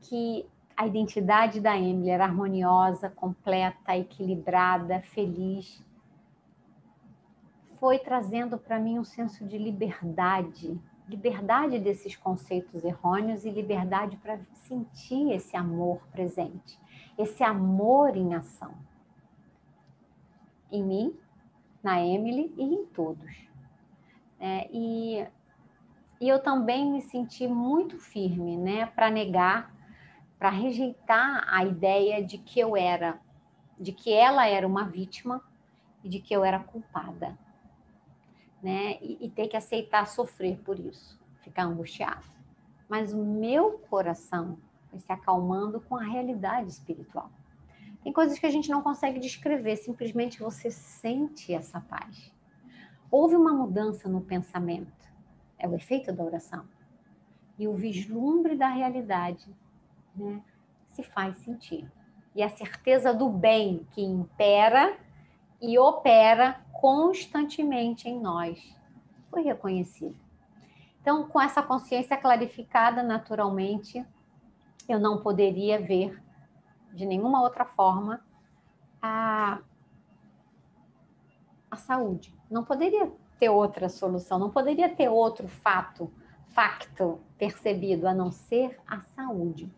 que a identidade da Emily era harmoniosa, completa, equilibrada, feliz, foi trazendo para mim um senso de liberdade desses conceitos errôneos e liberdade para sentir esse amor presente, esse amor em ação. Em mim, na Emily e em todos. E eu também me senti muito firme, né, para negar, para rejeitar a ideia de que ela era uma vítima e de que eu era culpada, né, e ter que aceitar sofrer por isso, ficar angustiada. Mas o meu coração foi se acalmando com a realidade espiritual. Tem coisas que a gente não consegue descrever, simplesmente você sente essa paz. Houve uma mudança no pensamento, é o efeito da oração. E o vislumbre da realidade, né, se faz sentir. E a certeza do bem que impera e opera constantemente em nós foi reconhecida. Então, com essa consciência clarificada, naturalmente, eu não poderia ver de nenhuma outra forma a saúde. Não poderia ter outra solução, não poderia ter outro facto percebido, a não ser a saúde.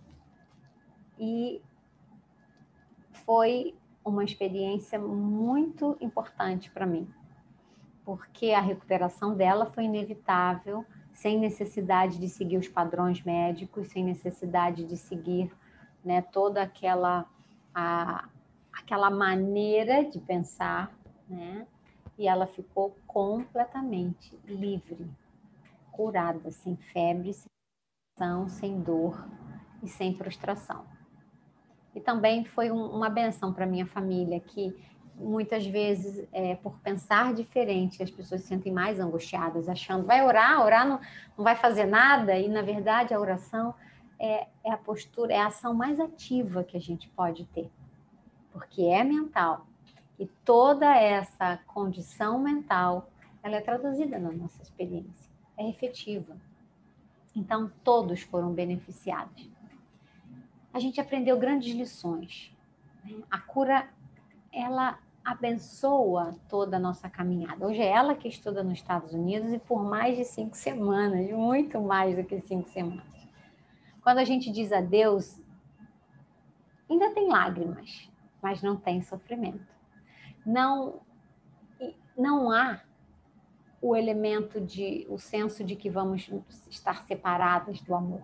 E foi uma experiência muito importante para mim, porque a recuperação dela foi inevitável, sem necessidade de seguir os padrões médicos, sem necessidade de seguir, né, toda aquela maneira de pensar, né? E ela ficou completamente livre, curada, sem febre, sem dor e sem frustração. E também foi uma benção para minha família, que muitas vezes, por pensar diferente, as pessoas se sentem mais angustiadas, achando, vai orar não vai fazer nada, e na verdade a oração é a postura, é a ação mais ativa que a gente pode ter, porque é mental. E toda essa condição mental, ela é traduzida na nossa experiência, é efetiva. Então, todos foram beneficiados. A gente aprendeu grandes lições. A cura, ela abençoa toda a nossa caminhada. Hoje é ela que estuda nos Estados Unidos e por mais de 5 semanas, muito mais do que 5 semanas. Quando a gente diz adeus, ainda tem lágrimas, mas não tem sofrimento. Não há o senso de que vamos estar separadas do amor.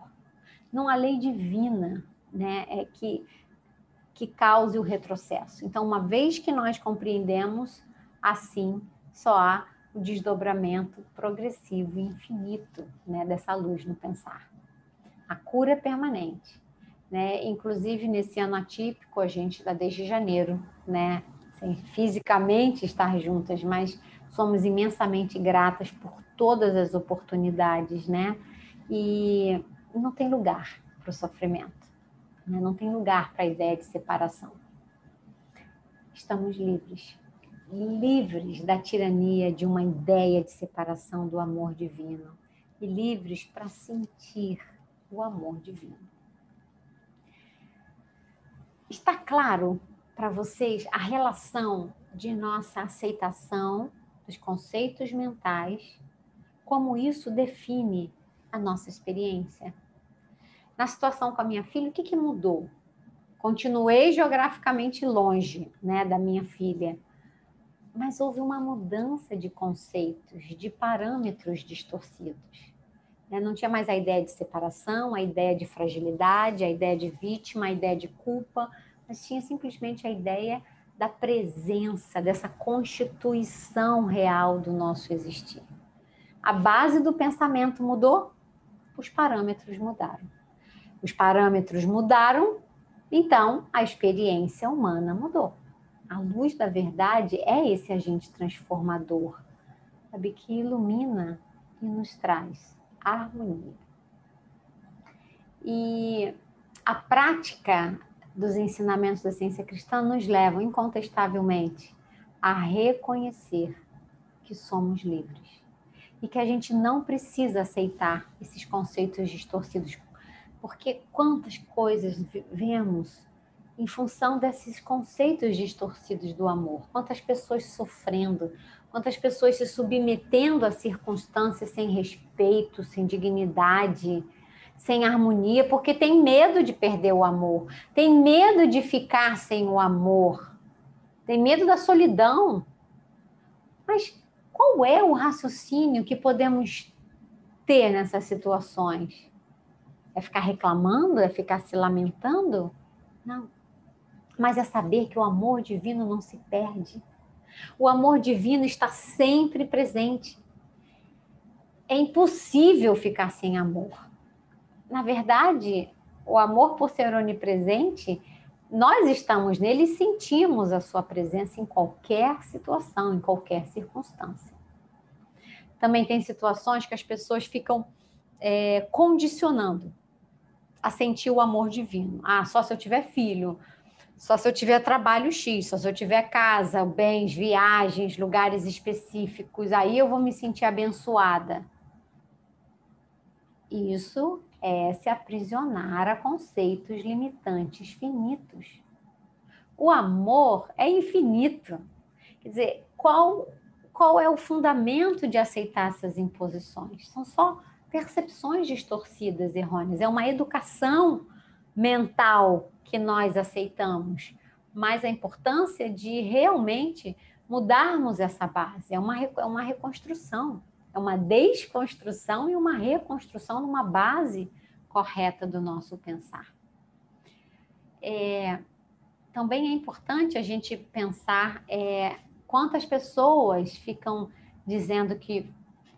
Não há lei divina, né, que cause o retrocesso. Então, uma vez que nós compreendemos, assim, só há o desdobramento progressivo e infinito, né, dessa luz no pensar. A cura é permanente, né? Inclusive, nesse ano atípico, a gente está desde janeiro, né, sem fisicamente estar juntas, mas somos imensamente gratas por todas as oportunidades, né? E não tem lugar para o sofrimento, né? Não tem lugar para a ideia de separação. Estamos livres da tirania de uma ideia de separação do amor divino e livres para sentir o amor divino. Está claro para vocês a relação de nossa aceitação dos conceitos mentais, como isso define a nossa experiência? Na situação com a minha filha, o que mudou? Continuei geograficamente longe, né, da minha filha, mas houve uma mudança de conceitos, de parâmetros distorcidos. Não tinha mais a ideia de separação, a ideia de fragilidade, a ideia de vítima, a ideia de culpa, mas tinha simplesmente a ideia da presença, dessa constituição real do nosso existir. A base do pensamento mudou, os parâmetros mudaram. Os parâmetros mudaram, então a experiência humana mudou. A luz da verdade é esse agente transformador, sabe, que ilumina e nos traz harmonia. E a prática dos ensinamentos da ciência cristã nos levam, incontestavelmente, a reconhecer que somos livres e que a gente não precisa aceitar esses conceitos distorcidos, porque quantas coisas vemos em função desses conceitos distorcidos do amor, quantas pessoas sofrendo, quantas pessoas se submetendo a circunstâncias sem respeito, sem dignidade, sem harmonia, porque tem medo de perder o amor, tem medo de ficar sem o amor, tem medo da solidão. Mas qual é o raciocínio que podemos ter nessas situações? É ficar reclamando? É ficar se lamentando? Não. Mas é saber que o amor divino não se perde. O amor divino está sempre presente. É impossível ficar sem amor. Na verdade, o amor, por ser onipresente, nós estamos nele e sentimos a sua presença em qualquer situação, em qualquer circunstância. Também tem situações que as pessoas ficam condicionando a sentir o amor divino. Ah, só se eu tiver filho, só se eu tiver trabalho X, só se eu tiver casa, bens, viagens, lugares específicos, aí eu vou me sentir abençoada. Isso é se aprisionar a conceitos limitantes finitos. O amor é infinito. Quer dizer, qual é o fundamento de aceitar essas imposições? São só percepções distorcidas, errôneas. É uma educação mental que nós aceitamos. Mas a importância de realmente mudarmos essa base é uma reconstrução. É uma desconstrução e uma reconstrução numa base correta do nosso pensar. Também é importante a gente pensar quantas pessoas ficam dizendo que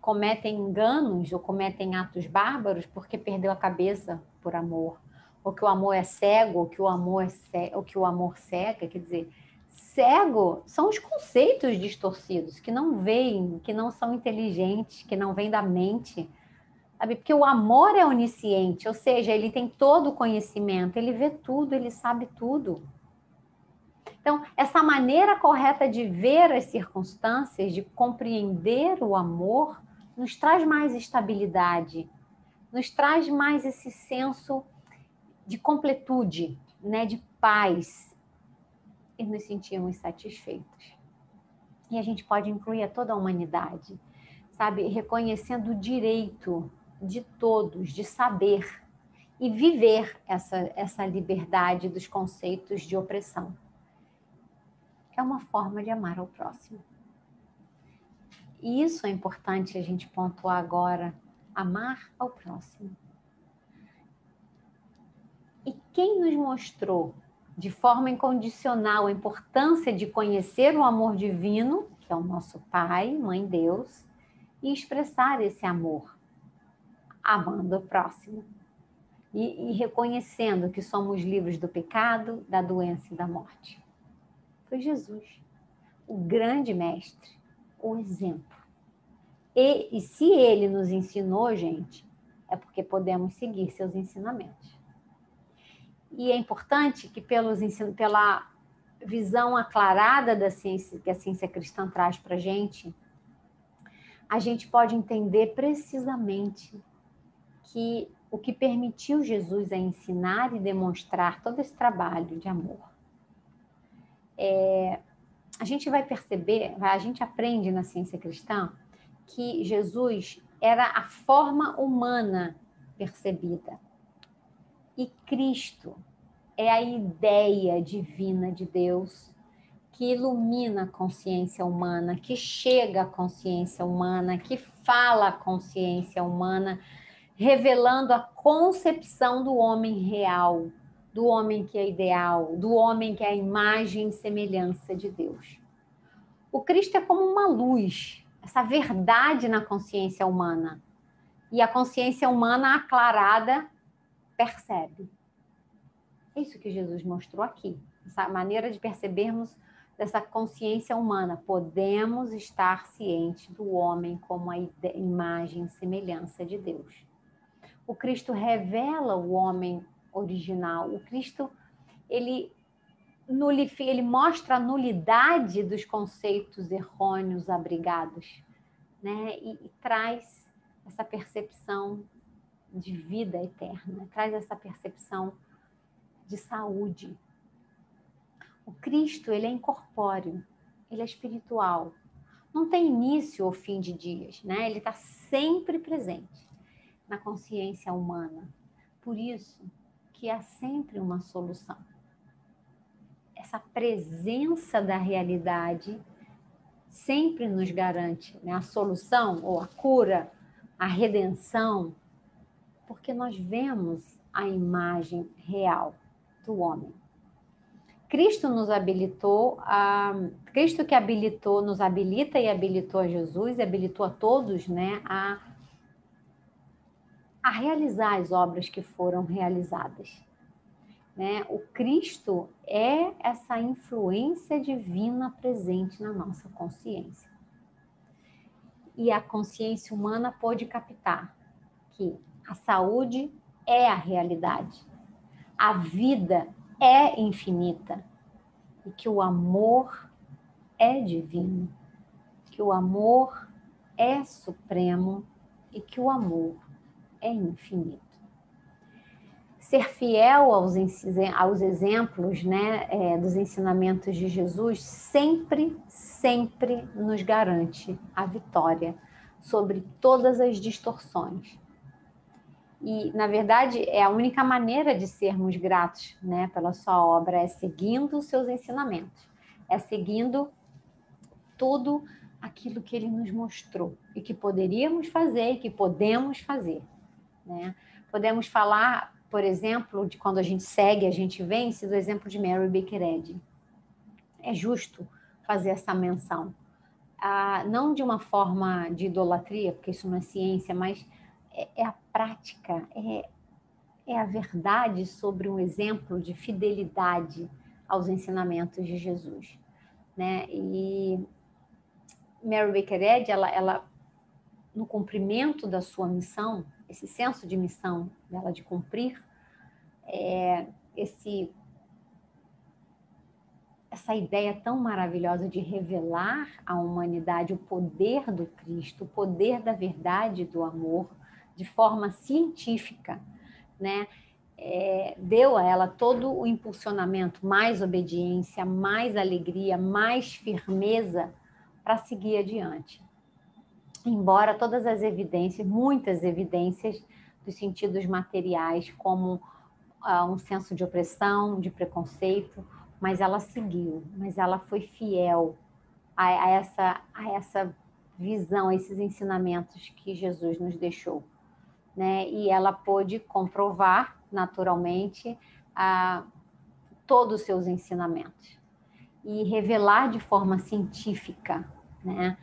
cometem enganos ou cometem atos bárbaros porque perdeu a cabeça por amor, ou que o amor é cego, ou que o amor cega. Quer dizer, cego são os conceitos distorcidos, que não veem, que não são inteligentes, que não vêm da mente, sabe? Porque o amor é onisciente, ou seja, ele tem todo o conhecimento, ele vê tudo, ele sabe tudo. Então, essa maneira correta de ver as circunstâncias, de compreender o amor, nos traz mais estabilidade, nos traz mais esse senso de completude, né, de paz, e nos sentimos satisfeitos. E a gente pode incluir a toda a humanidade, sabe, reconhecendo o direito de todos de saber e viver essa liberdade dos conceitos de opressão. É uma forma de amar ao próximo. E isso é importante a gente pontuar agora, amar ao próximo. E quem nos mostrou de forma incondicional a importância de conhecer o amor divino, que é o nosso Pai, Mãe Deus, e expressar esse amor, amando o próximo. E reconhecendo que somos livres do pecado, da doença e da morte. Foi Jesus, o grande mestre, o exemplo. E se ele nos ensinou, gente, é porque podemos seguir seus ensinamentos. E é importante que pela visão aclarada da ciência, que a ciência cristã traz para a gente pode entender precisamente que o que permitiu Jesus a ensinar e demonstrar todo esse trabalho de amor. A gente vai perceber, a gente aprende na ciência cristã que Jesus era a forma humana percebida. E Cristo é a ideia divina de Deus que ilumina a consciência humana, que chega à consciência humana, que fala à consciência humana, revelando a concepção do homem real, do homem que é ideal, do homem que é a imagem e semelhança de Deus. O Cristo é como uma luz, essa verdade na consciência humana. E a consciência humana aclarada percebe. É isso que Jesus mostrou aqui, essa maneira de percebermos dessa consciência humana. Podemos estar cientes do homem como a imagem e semelhança de Deus. O Cristo revela o homem original. O Cristo, ele mostra a nulidade dos conceitos errôneos abrigados, né? E traz essa percepção de vida eterna, traz essa percepção de saúde. O Cristo, ele é incorpóreo, ele é espiritual. Não tem início ou fim de dias, né? Ele está sempre presente na consciência humana. Por isso que há sempre uma solução. Essa presença da realidade sempre nos garante, né, a solução ou a cura, a redenção, porque nós vemos a imagem real do homem. Cristo nos habilitou, Cristo que habilitou, nos habilita e habilitou a Jesus, e habilitou a todos, né, a realizar as obras que foram realizadas. Né? O Cristo é essa influência divina presente na nossa consciência. E a consciência humana pôde captar que a saúde é a realidade, a vida é infinita e que o amor é divino, que o amor é supremo e que o amor é infinito. Ser fiel aos exemplos, né, dos ensinamentos de Jesus sempre nos garante a vitória sobre todas as distorções. E, na verdade, é a única maneira de sermos gratos, né, pela sua obra, é seguindo os seus ensinamentos, é seguindo tudo aquilo que ele nos mostrou e que poderíamos fazer e que podemos fazer, né? Podemos falar, por exemplo, de quando a gente segue, a gente vence, do exemplo de Mary Baker Eddy. É justo fazer essa menção. Não de uma forma de idolatria, porque isso não é ciência, mas é a prática, é a verdade sobre um exemplo de fidelidade aos ensinamentos de Jesus, né? E Mary Baker Eddy, ela no cumprimento da sua missão, esse senso de missão dela de cumprir, essa ideia tão maravilhosa de revelar à humanidade o poder do Cristo, o poder da verdade do amor, de forma científica, né? Deu a ela todo o impulsionamento, mais obediência, mais alegria, mais firmeza para seguir adiante. Embora todas as evidências, muitas evidências dos sentidos materiais, como um senso de opressão, de preconceito, mas ela seguiu, mas ela foi fiel a essa visão, a esses ensinamentos que Jesus nos deixou, né? E ela pôde comprovar, naturalmente, todos os seus ensinamentos e revelar de forma científica, né,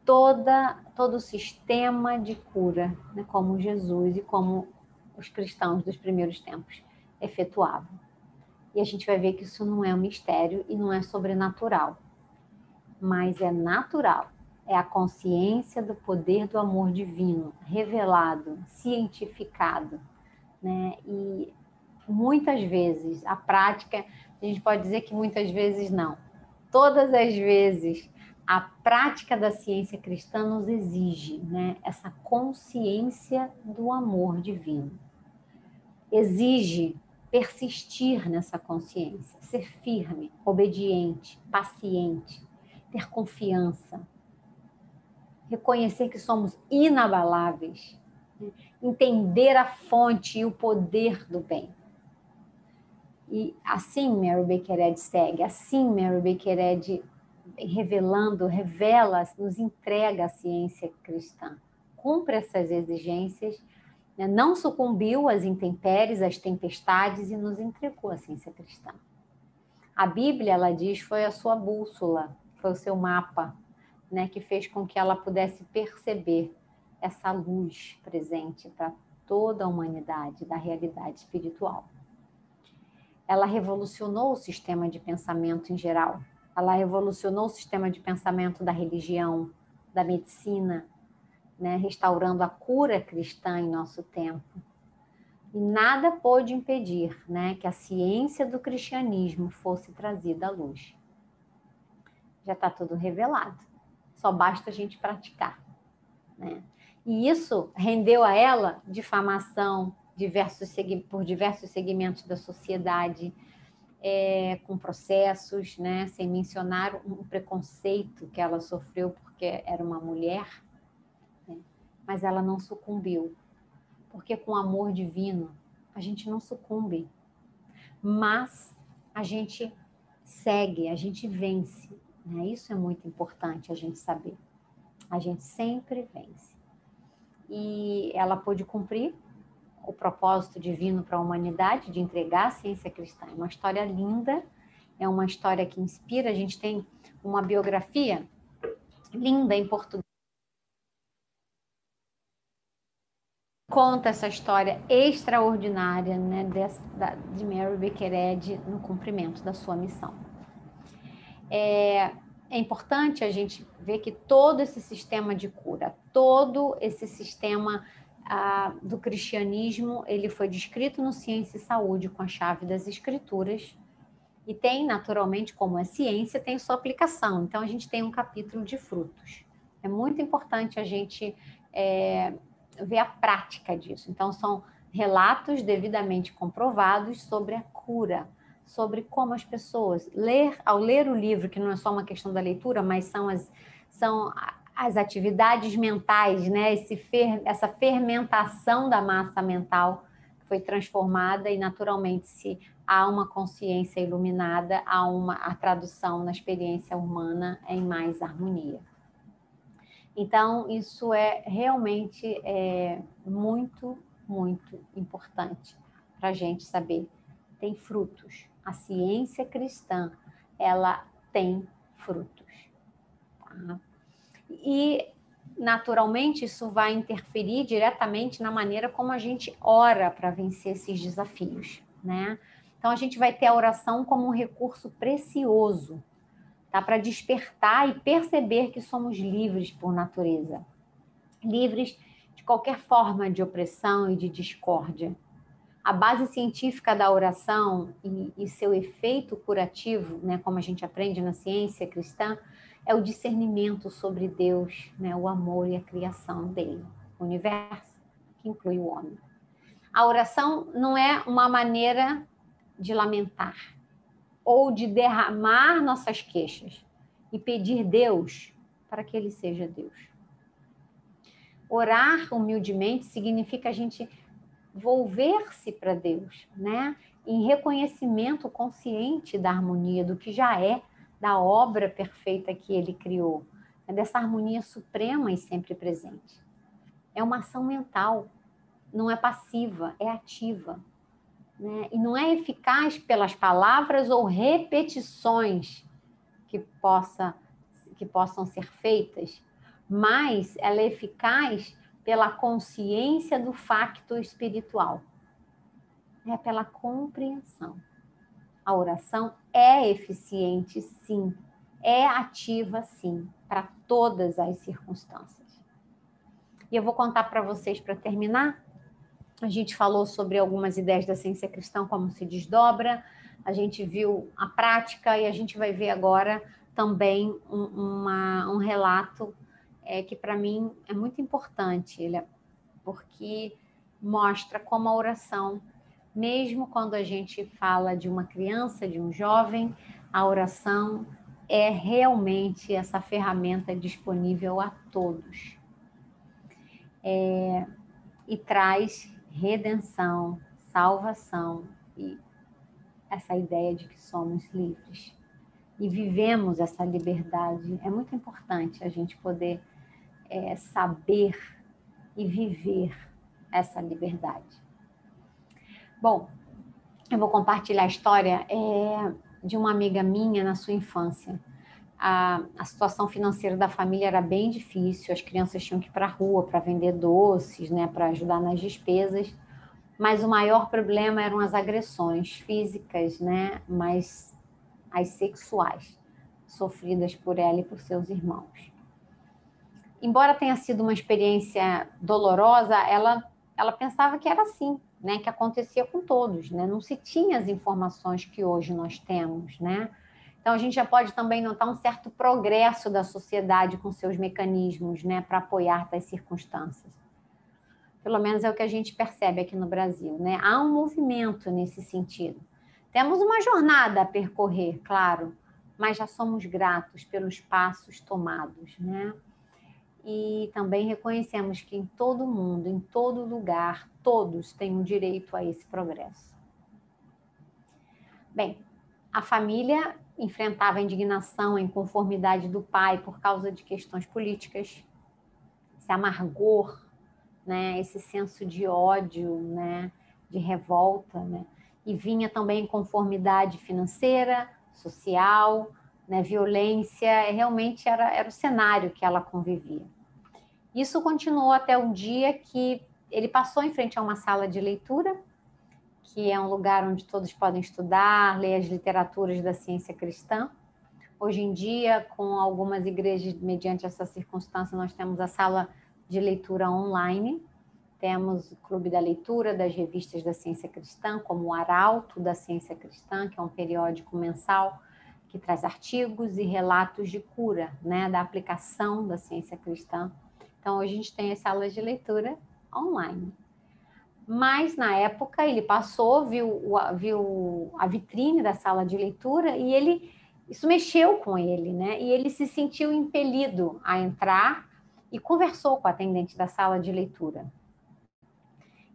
todo o sistema de cura, né, como Jesus e como os cristãos dos primeiros tempos efetuavam. E a gente vai ver que isso não é um mistério e não é sobrenatural, mas é natural. É a consciência do poder do amor divino, revelado, cientificado, né? E muitas vezes, a prática, a gente pode dizer que muitas vezes não. Todas as vezes, a prática da ciência cristã nos exige, né, essa consciência do amor divino. Exige persistir nessa consciência, ser firme, obediente, paciente, ter confiança, reconhecer que somos inabaláveis, né? Entender a fonte e o poder do bem. E assim Mary Baker Eddy segue, assim Mary Baker Eddy revela, nos entrega a ciência cristã. Cumpre essas exigências, né? Não sucumbiu às intempéries, às tempestades e nos entregou a ciência cristã. A Bíblia, ela diz, foi a sua bússola, foi o seu mapa, né, que fez com que ela pudesse perceber essa luz presente para toda a humanidade da realidade espiritual. Ela revolucionou o sistema de pensamento em geral, Ela revolucionou o sistema de pensamento da religião, da medicina, né, restaurando a cura cristã em nosso tempo. E nada pôde impedir, né, que a ciência do cristianismo fosse trazida à luz. Já está tudo revelado. Só basta a gente praticar, né? E isso rendeu a ela difamação por diversos segmentos da sociedade, com processos, né, sem mencionar um preconceito que ela sofreu porque era uma mulher, né? Mas ela não sucumbiu, porque com amor divino a gente não sucumbe, mas a gente segue, a gente vence, né? Isso é muito importante a gente saber. A gente sempre vence. E ela pôde cumprir o propósito divino para a humanidade de entregar a ciência cristã. É uma história linda, é uma história que inspira. A gente tem uma biografia linda em português. Conta essa história extraordinária, né, de Mary Baker Eddy no cumprimento da sua missão. É importante a gente ver que todo esse sistema de cura, todo esse sistema do cristianismo, ele foi descrito no Ciência e Saúde com a chave das Escrituras e tem, naturalmente, como é ciência, tem sua aplicação. Então, a gente tem um capítulo de frutos. É muito importante a gente ver a prática disso. Então, são relatos devidamente comprovados sobre a cura, sobre como as pessoas, ao ler o livro, que não é só uma questão da leitura, mas são as atividades mentais, né? Essa fermentação da massa mental que foi transformada e, naturalmente, se há uma consciência iluminada, há a tradução na experiência humana em mais harmonia. Então, isso é realmente muito, muito importante para a gente saber. Tem frutos. A ciência cristã, ela tem frutos. Tá? E, naturalmente, isso vai interferir diretamente na maneira como a gente ora para vencer esses desafios, né? Então, a gente vai ter a oração como um recurso precioso, tá? Para despertar e perceber que somos livres por natureza. Livres de qualquer forma de opressão e de discórdia. A base científica da oração e seu efeito curativo, né, como a gente aprende na ciência cristã, é o discernimento sobre Deus, né, o amor e a criação dele, o universo, que inclui o homem. A oração não é uma maneira de lamentar ou de derramar nossas queixas e pedir Deus para que ele seja Deus. Orar humildemente significa a gente volver-se para Deus, né? Em reconhecimento consciente da harmonia, do que já é, da obra perfeita que ele criou, dessa harmonia suprema e sempre presente. É uma ação mental, não é passiva, é ativa, né? E não é eficaz pelas palavras ou repetições que possam ser feitas, mas ela é eficaz pela consciência do facto espiritual. É pela compreensão. A oração é eficiente, sim. É ativa, sim, para todas as circunstâncias. E eu vou contar para vocês, para terminar, a gente falou sobre algumas ideias da ciência cristã, como se desdobra, a gente viu a prática e a gente vai ver agora também um relato que para mim é muito importante, porque mostra como a oração, mesmo quando a gente fala de uma criança, de um jovem, a oração é realmente essa ferramenta disponível a todos. E traz redenção, salvação e essa ideia de que somos livres. E vivemos essa liberdade. É muito importante a gente poder saber e viver essa liberdade. Bom, eu vou compartilhar a história de uma amiga minha na sua infância. A situação financeira da família era bem difícil, as crianças tinham que ir para a rua para vender doces, né, para ajudar nas despesas, mas o maior problema eram as agressões físicas, né, mas as sexuais. sofridas por ela e por seus irmãos. Embora tenha sido uma experiência dolorosa, ela pensava que era assim, né? Que acontecia com todos, né? Não se tinha as informações que hoje nós temos, né? Então, a gente já pode também notar um certo progresso da sociedade com seus mecanismos, né? Para apoiar tais circunstâncias. Pelo menos é o que a gente percebe aqui no Brasil, né? Há um movimento nesse sentido. Temos uma jornada a percorrer, claro, mas já somos gratos pelos passos tomados, né? E também reconhecemos que em todo mundo, em todo lugar, todos têm o direito a esse progresso. Bem, a família enfrentava a indignação, a inconformidade do pai por causa de questões políticas, esse amargor, né, esse senso de ódio, né, de revolta, né, e vinha também inconformidade financeira, social, né, violência, realmente era o cenário que ela convivia. Isso continuou até um dia que ele passou em frente a uma sala de leitura, que é um lugar onde todos podem estudar, ler as literaturas da ciência cristã. Hoje em dia, com algumas igrejas, mediante essa circunstância, nós temos a sala de leitura online, temos o Clube da Leitura das revistas da ciência cristã, como o Arauto da Ciência Cristã, que é um periódico mensal que traz artigos e relatos de cura, né, da aplicação da ciência cristã. Então, hoje a gente tem as salas de leitura online. Mas, na época, ele passou, viu a vitrine da sala de leitura e isso mexeu com ele, né? E ele se sentiu impelido a entrar e conversou com a atendente da sala de leitura.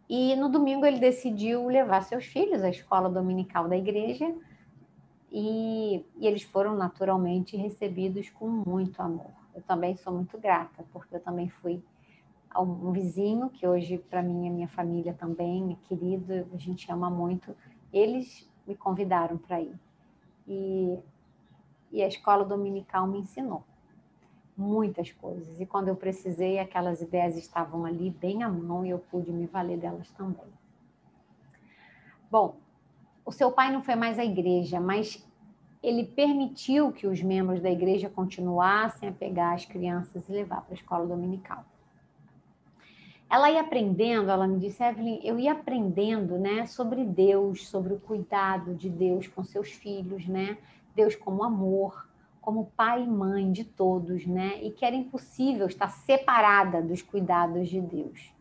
E no domingo ele decidiu levar seus filhos à escola dominical da igreja e eles foram naturalmente recebidos com muito amor. Eu também sou muito grata, porque eu também fui a um vizinho, que hoje para mim é minha família também, é querido, a gente ama muito. Eles me convidaram para ir. E a escola dominical me ensinou muitas coisas. E quando eu precisei, aquelas ideias estavam ali bem à mão e eu pude me valer delas também. Bom, o seu pai não foi mais à igreja, mas ele permitiu que os membros da igreja continuassem a pegar as crianças e levar para a escola dominical. Ela ia aprendendo, ela me disse, Evelyn, eu ia aprendendo, né, sobre Deus, sobre o cuidado de Deus com seus filhos, né? Deus como amor, como pai e mãe de todos, né? E que era impossível estar separada dos cuidados de Deus.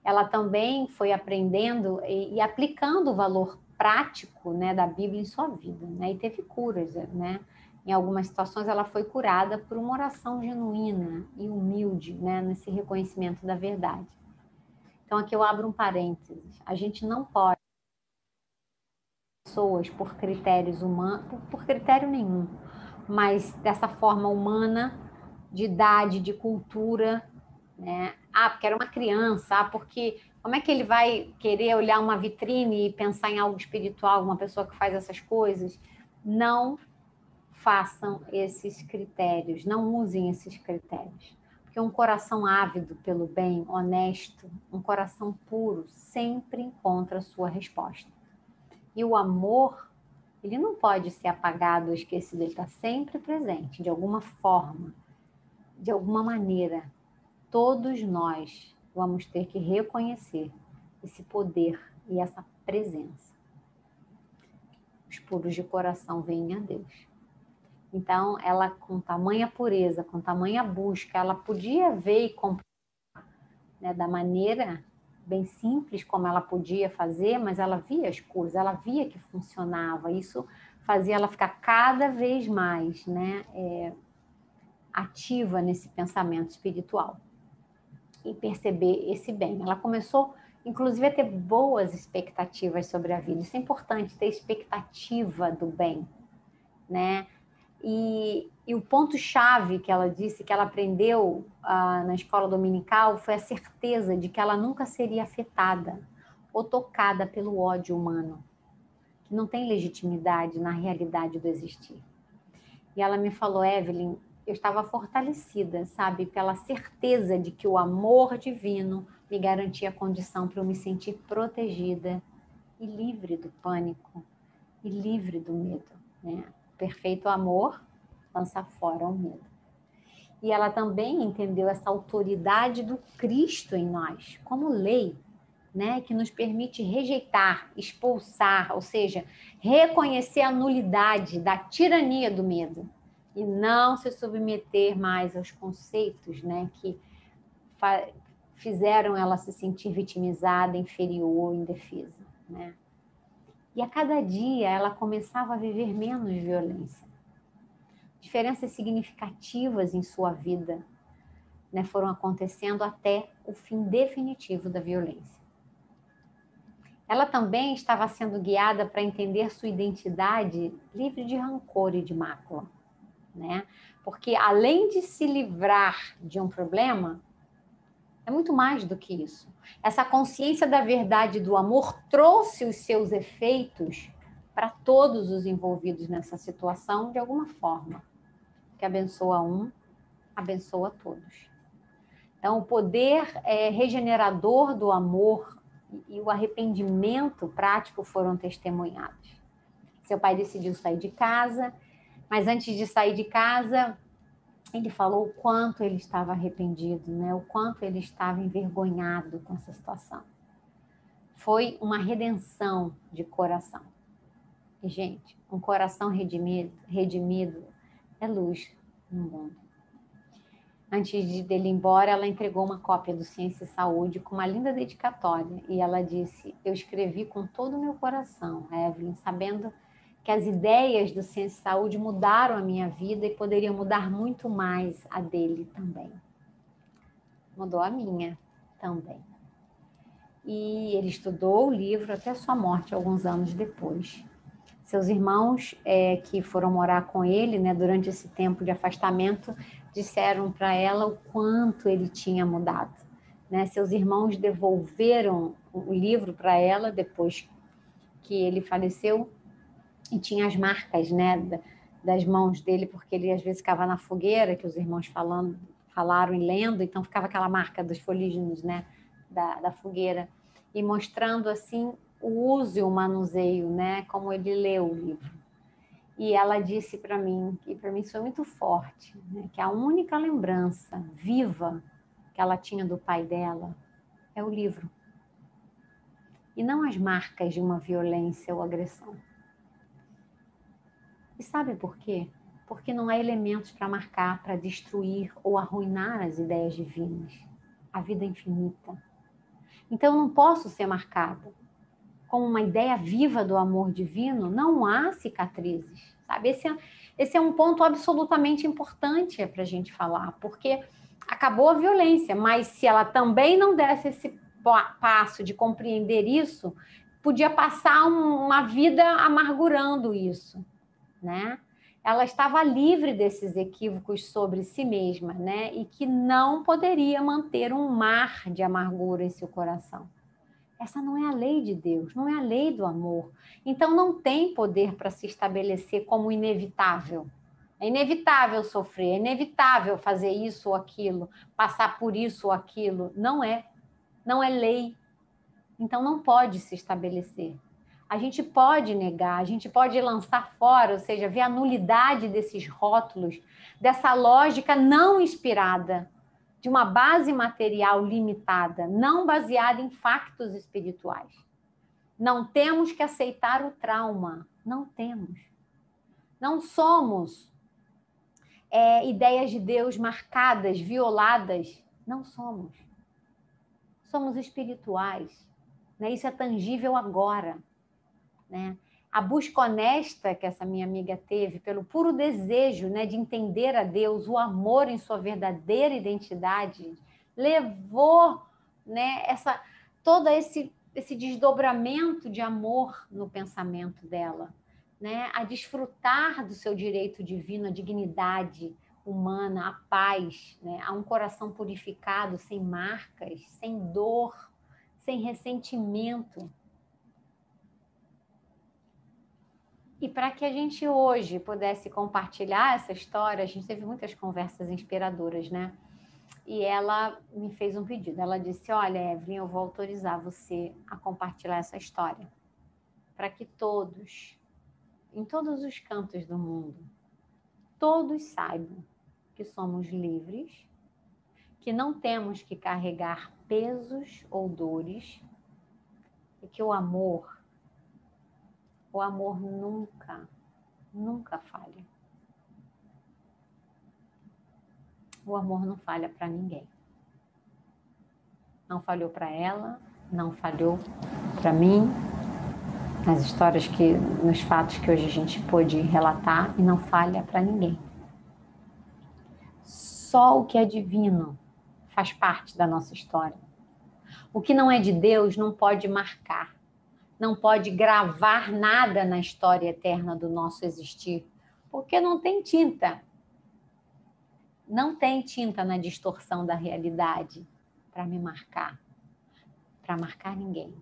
Ela também foi aprendendo e aplicando o valor prático, né, da Bíblia em sua vida, né? E teve curas, né? Em algumas situações ela foi curada por uma oração genuína e humilde, né, nesse reconhecimento da verdade. Então aqui eu abro um parênteses. A gente não pode pessoas por critérios humanos, por critério nenhum, mas dessa forma humana, de idade, de cultura, né? Ah, porque era uma criança, porque como é que ele vai querer olhar uma vitrine e pensar em algo espiritual, uma pessoa que faz essas coisas? Não façam esses critérios, não usem esses critérios. Porque um coração ávido pelo bem, honesto, um coração puro, sempre encontra a sua resposta. E o amor, ele não pode ser apagado ou esquecido, ele está sempre presente, de alguma forma, de alguma maneira. Todos nós vamos ter que reconhecer esse poder e essa presença. Os puros de coração veem a Deus. Então, ela, com tamanha pureza, com tamanha busca, ela podia ver e compreender, né, da maneira bem simples como ela podia fazer, mas ela via as coisas, ela via que funcionava. Isso fazia ela ficar cada vez mais, né, ativa nesse pensamento espiritual e perceber esse bem. Ela começou, inclusive, a ter boas expectativas sobre a vida. Isso é importante, ter expectativa do bem, né? E o ponto-chave que ela disse, que ela aprendeu na escola dominical, foi a certeza de que ela nunca seria afetada ou tocada pelo ódio humano, que não tem legitimidade na realidade do existir. E ela me falou, Evelyn, eu estava fortalecida, sabe, pela certeza de que o amor divino me garantia a condição para eu me sentir protegida e livre do pânico e livre do medo, né? perfeito amor lança fora o medo. E ela também entendeu essa autoridade do Cristo em nós, como lei, né, que nos permite rejeitar, expulsar, ou seja, reconhecer a nulidade da tirania do medo e não se submeter mais aos conceitos, né, que fizeram ela se sentir vitimizada, inferior, indefesa, né? E a cada dia ela começava a viver menos violência. Diferenças significativas em sua vida, né, foram acontecendo até o fim definitivo da violência. Ela também estava sendo guiada para entender sua identidade livre de rancor e de mácula, né? Porque além de se livrar de um problema, é muito mais do que isso. Essa consciência da verdade do amor trouxe os seus efeitos para todos os envolvidos nessa situação de alguma forma. Que abençoa um, abençoa todos. Então, o poder regenerador do amor e o arrependimento prático foram testemunhados. Seu pai decidiu sair de casa, mas antes de sair de casa, ele falou o quanto ele estava arrependido, né? O quanto ele estava envergonhado com essa situação. Foi uma redenção de coração. E, gente, um coração redimido é luz no mundo. Antes dele ir embora, ela entregou uma cópia do Ciência e Saúde com uma linda dedicatória. E ela disse, eu escrevi com todo o meu coração, Evelyn, sabendo que as ideias do Ciência e Saúde mudaram a minha vida e poderiam mudar muito mais a dele também. Mudou a minha também. E ele estudou o livro até sua morte, alguns anos depois. Seus irmãos que foram morar com ele, né, durante esse tempo de afastamento, disseram para ela o quanto ele tinha mudado, né? Seus irmãos devolveram o livro para ela depois que ele faleceu e tinha as marcas, né, das mãos dele, porque ele às vezes ficava na fogueira, que os irmãos falaram e lendo, então ficava aquela marca dos folígenos, né, da fogueira, e mostrando assim o uso e o manuseio, né, como ele leu o livro. E ela disse para mim, e para mim isso foi muito forte, né, que a única lembrança viva que ela tinha do pai dela é o livro. E não as marcas de uma violência ou agressão. E sabe por quê? Porque não há elementos para marcar, para destruir ou arruinar as ideias divinas, a vida infinita. Então eu não posso ser marcada. Como uma ideia viva do amor divino, não há cicatrizes, sabe? Esse é um ponto absolutamente importante para a gente falar, porque acabou a violência, mas se ela também não desse esse passo de compreender isso, podia passar uma vida amargurando isso, né? Ela estava livre desses equívocos sobre si mesma, né? E que não poderia manter um mar de amargura em seu coração. Essa não é a lei de Deus, não é a lei do amor. Então não tem poder para se estabelecer como inevitável. É inevitável sofrer, é inevitável fazer isso ou aquilo, passar por isso ou aquilo. Não é lei. Então não pode se estabelecer. A gente pode negar, a gente pode lançar fora, ou seja, ver a nulidade desses rótulos, dessa lógica não inspirada, de uma base material limitada, não baseada em factos espirituais. Não temos que aceitar o trauma, não temos. Não somos ideias de Deus marcadas, violadas, não somos. Somos espirituais, né? Isso é tangível agora, né? A busca honesta que essa minha amiga teve pelo puro desejo, né, de entender a Deus, o amor em sua verdadeira identidade, levou, né, todo esse desdobramento de amor no pensamento dela, né, a desfrutar do seu direito divino, a dignidade humana, a paz, né, a um coração purificado, sem marcas, sem dor, sem ressentimento. E para que a gente hoje pudesse compartilhar essa história, a gente teve muitas conversas inspiradoras, né? E ela me fez um pedido. Ela disse, olha, Evelyn, eu vou autorizar você a compartilhar essa história. Para que todos em todos os cantos do mundo, todos saibam que somos livres, que não temos que carregar pesos ou dores e que o amor nunca, nunca falha. O amor não falha para ninguém. Não falhou para ela, não falhou para mim, nas histórias nos fatos que hoje a gente pôde relatar, e não falha para ninguém. Só o que é divino faz parte da nossa história. O que não é de Deus não pode marcar, não pode gravar nada na história eterna do nosso existir, porque não tem tinta. Não tem tinta na distorção da realidade para me marcar, para marcar ninguém.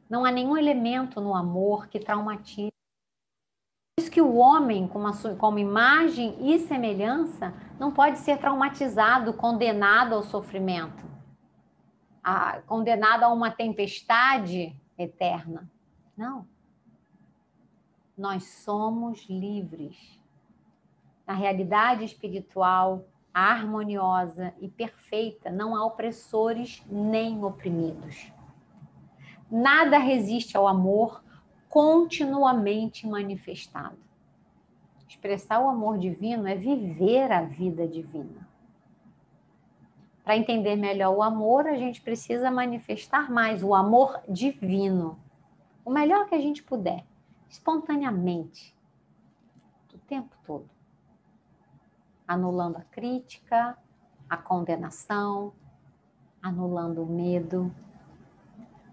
Não há nenhum elemento no amor que traumatize. Por isso que o homem, como imagem e semelhança, não pode ser traumatizado, condenado ao sofrimento, condenado a uma tempestade eterna. Não. Nós somos livres. Na realidade espiritual, harmoniosa e perfeita, não há opressores nem oprimidos. Nada resiste ao amor continuamente manifestado. Expressar o amor divino é viver a vida divina. Para entender melhor o amor, a gente precisa manifestar mais o amor divino. O melhor que a gente puder, espontaneamente, o tempo todo. Anulando a crítica, a condenação, anulando o medo.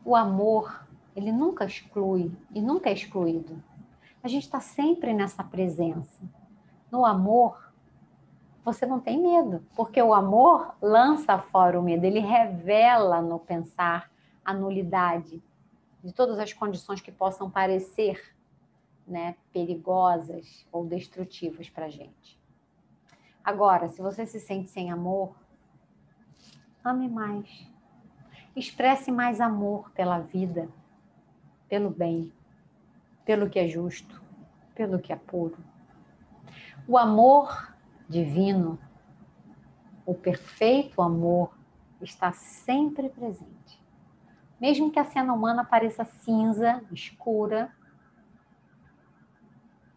O amor, ele nunca exclui e nunca é excluído. A gente está sempre nessa presença. No amor, você não tem medo, porque o amor lança fora o medo, ele revela no pensar a nulidade de todas as condições que possam parecer, né, perigosas ou destrutivas para a gente. Agora, se você se sente sem amor, ame mais. Expresse mais amor pela vida, pelo bem, pelo que é justo, pelo que é puro. O amor divino, o perfeito amor, está sempre presente. Mesmo que a cena humana pareça cinza, escura,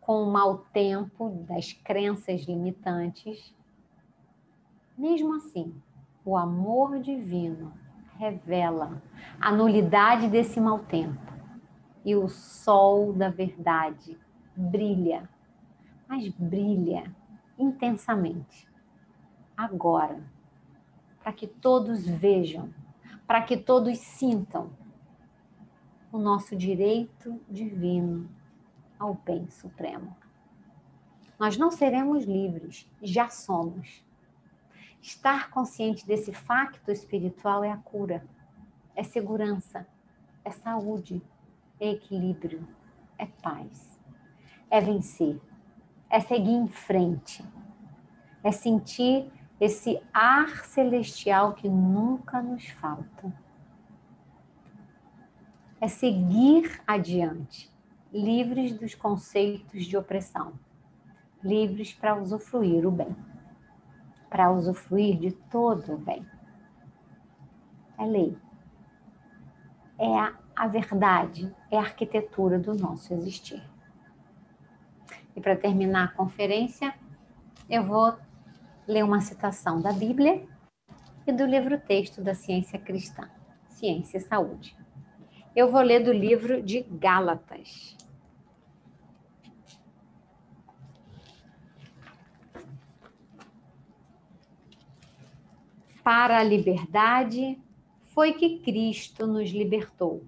com o mau tempo das crenças limitantes, mesmo assim, o amor divino revela a nulidade desse mau tempo e o sol da verdade brilha, mas brilha intensamente, agora, para que todos vejam, para que todos sintam o nosso direito divino ao bem supremo. Nós não seremos livres, já somos. Estar consciente desse facto espiritual é a cura, é segurança, é saúde, é equilíbrio, é paz, é vencer, é seguir em frente, é sentir esse ar celestial que nunca nos falta. É seguir adiante, livres dos conceitos de opressão, livres para usufruir o bem, para usufruir de todo o bem. É lei. É a verdade, é a arquitetura do nosso existir. E para terminar a conferência, eu vou ler uma citação da Bíblia e do livro-texto da Ciência Cristã, Ciência e Saúde. Eu vou ler do livro de Gálatas. Para a liberdade foi que Cristo nos libertou.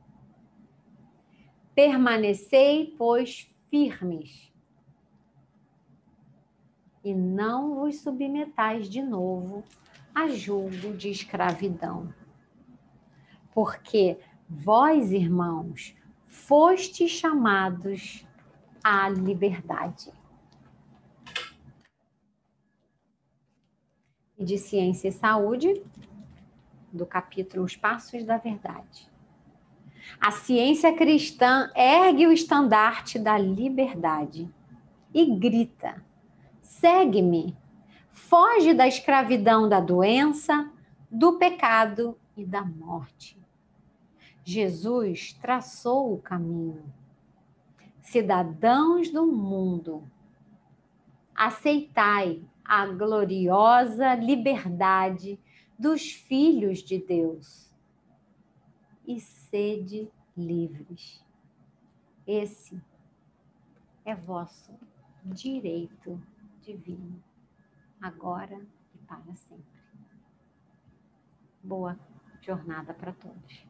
Permanecei, pois, firmes, e não vos submetais de novo a julgo de escravidão. Porque vós, irmãos, fostes chamados à liberdade. E de Ciência e Saúde, do capítulo Os Passos da Verdade. A ciência cristã ergue o estandarte da liberdade e grita: segue-me, foge da escravidão da doença, do pecado e da morte. Jesus traçou o caminho. Cidadãos do mundo, aceitai a gloriosa liberdade dos filhos de Deus e sede livres. Esse é vosso direito divino, agora e para sempre. Boa jornada para todos.